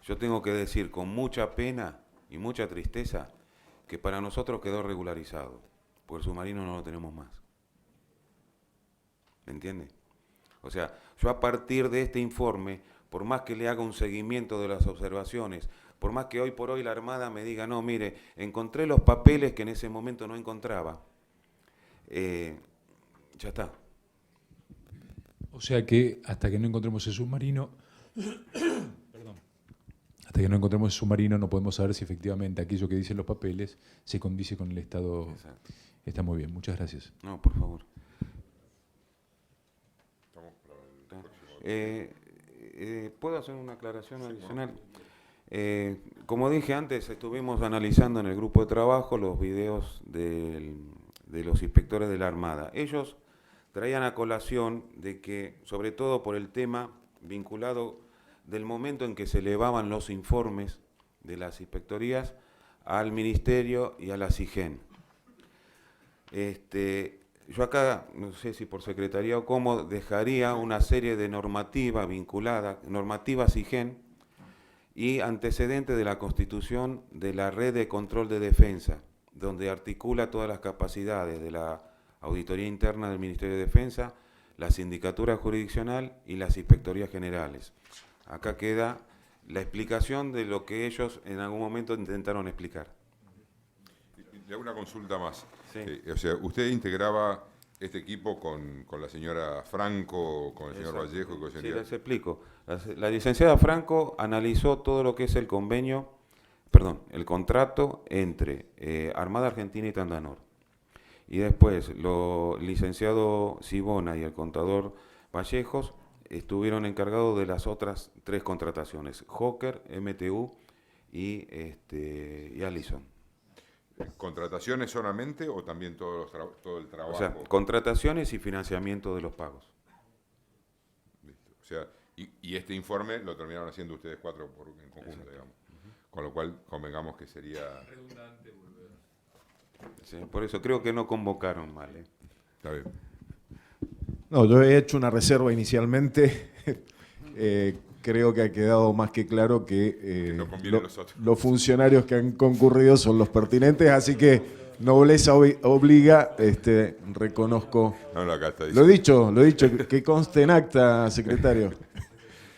yo tengo que decir con mucha pena y mucha tristeza que para nosotros quedó regularizado, porque el submarino no lo tenemos más. ¿Me entiende? O sea, yo a partir de este informe, por más que le haga un seguimiento de las observaciones, por más que hoy por hoy la Armada me diga, no, mire, encontré los papeles que en ese momento no encontraba, ya está. O sea que hasta que no encontremos el submarino, hasta que no encontremos el submarino no podemos saber si efectivamente aquello que dicen los papeles se condice con el Estado. Exacto. Está muy bien, muchas gracias. No, por favor. ¿Puedo hacer una aclaración adicional? Como dije antes, estuvimos analizando en el grupo de trabajo los videos de los inspectores de la Armada. Ellos traían a colación de que, sobre todo por el tema vinculado del momento en que se elevaban los informes de las inspectorías al Ministerio y a la SIGEN. Yo acá, no sé si por secretaría o cómo, dejaría una serie de normativa vinculada, normativa SIGEN y antecedente de la constitución de la red de control de defensa, donde articula todas las capacidades de la auditoría interna del Ministerio de Defensa, la sindicatura jurisdiccional y las inspectorías generales. Acá queda la explicación de lo que ellos en algún momento intentaron explicar. Le hago una consulta más. Sí. ¿Usted integraba este equipo con la señora Franco, con el señor Exacto. Vallejo y con el Sí, señor... les explico. La licenciada Franco analizó todo lo que es el contrato entre Armada Argentina y Tandanor. Y después, el licenciado Sibona y el contador Vallejos estuvieron encargados de las otras 3 contrataciones, Hawker, MTU y Allison. ¿Contrataciones solamente o también todo el trabajo? O sea, contrataciones y financiamiento de los pagos. Listo. O sea, y este informe lo terminaron haciendo ustedes 4 en conjunto, Exacto. digamos. Con lo cual, convengamos que sería... Redundante volver. Sí, por eso creo que no convocaron mal. Está bien. No, yo he hecho una reserva inicialmente. Creo que ha quedado más que claro que no convienen los otros. los funcionarios que han concurrido son los pertinentes, así que nobleza obliga, reconozco. No, acá está Lo he dicho, que conste en acta, secretario.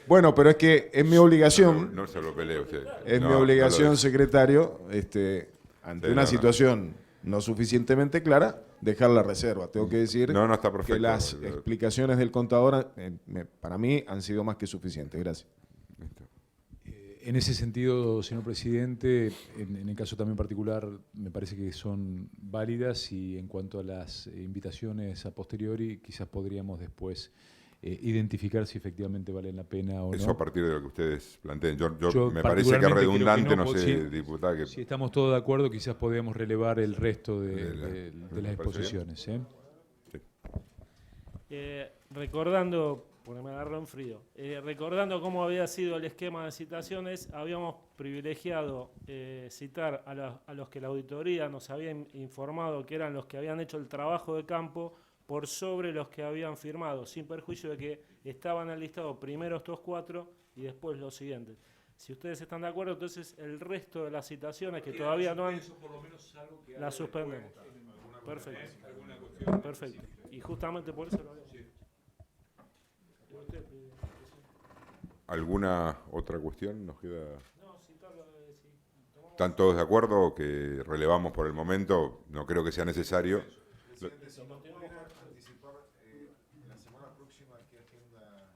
Bueno, pero es que es mi obligación. No se lo pelee usted. Es No, mi obligación, no lo secretario, ante Sí, una no. situación no suficientemente clara, dejar la reserva. Tengo que decir No, está perfecto. que las explicaciones del contador para mí han sido más que suficientes. Gracias. Listo. En ese sentido, señor presidente, en el caso también particular, me parece que son válidas y en cuanto a las invitaciones a posteriori, quizás podríamos después identificar si efectivamente valen la pena o Eso no. a partir de lo que ustedes planteen. Yo me parece que es particularmente creo redundante, que no porque sé, diputada. Que si estamos todos de acuerdo, quizás podríamos relevar el resto de me las parece exposiciones. Recordando, porque me agarró en frío, recordando cómo había sido el esquema de citaciones, habíamos privilegiado citar a los que la auditoría nos había informado que eran los que habían hecho el trabajo de campo por sobre los que habían firmado, sin perjuicio de que estaban en el listado primero estos 4 y después los siguientes. Si ustedes están de acuerdo, entonces el resto de las citaciones que todavía no han... las suspendemos. Perfecto. Perfecto. Y justamente por eso lo haremos. ¿Alguna otra cuestión nos queda? No, si ¿Están todos de acuerdo que relevamos por el momento? No creo que sea necesario. Presidente, si no pudiera anticipar la semana próxima, ¿qué agenda?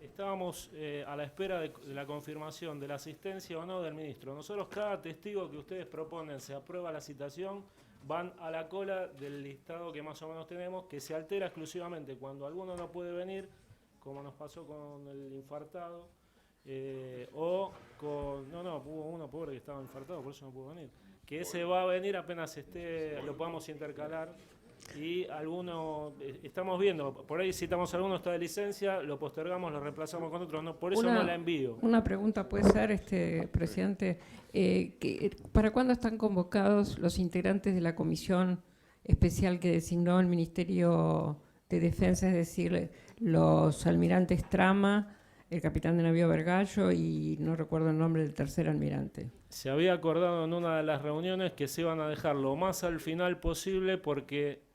Estábamos a la espera de la confirmación de la asistencia o no del ministro. Nosotros, cada testigo que ustedes proponen, se aprueba la citación, van a la cola del listado que más o menos tenemos, que se altera exclusivamente cuando alguno no puede venir, como nos pasó con el infartado, o con... No, hubo uno pobre que estaba infartado, por eso no pudo venir. Que ese va a venir apenas lo podamos intercalar. Y alguno, estamos viendo, por ahí citamos alguno, está de licencia, lo postergamos, lo reemplazamos con otro, no, por eso no la envío. Una pregunta puede ser, presidente, ¿para cuándo están convocados los integrantes de la comisión especial que designó el Ministerio de Defensa, es decir, los almirantes Trama, el capitán de navío Vergallo y no recuerdo el nombre del tercer almirante? Se había acordado en una de las reuniones que se iban a dejar lo más al final posible porque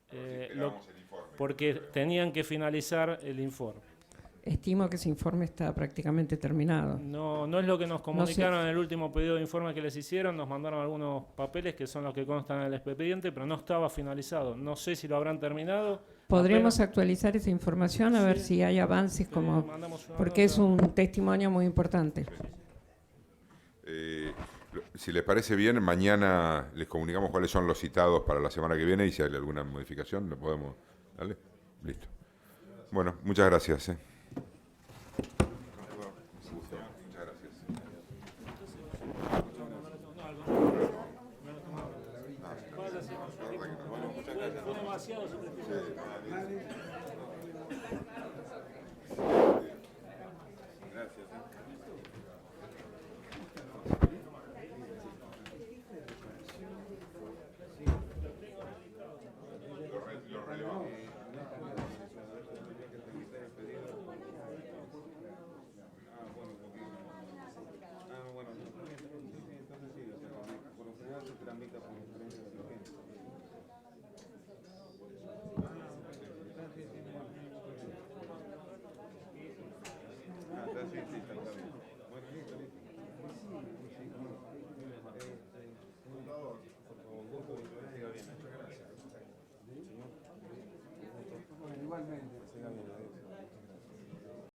tenían que finalizar el informe. Estimo que ese informe está prácticamente terminado. No es lo que nos comunicaron en el último pedido de informe que les hicieron, nos mandaron algunos papeles que son los que constan en el expediente, pero no estaba finalizado. No sé si lo habrán terminado. ¿Podremos actualizar esa información a ver si hay avances, porque es un testimonio muy importante? Si les parece bien, mañana les comunicamos cuáles son los citados para la semana que viene y si hay alguna modificación, lo podemos... ¿Dale? Listo. Bueno, muchas gracias. Igualmente.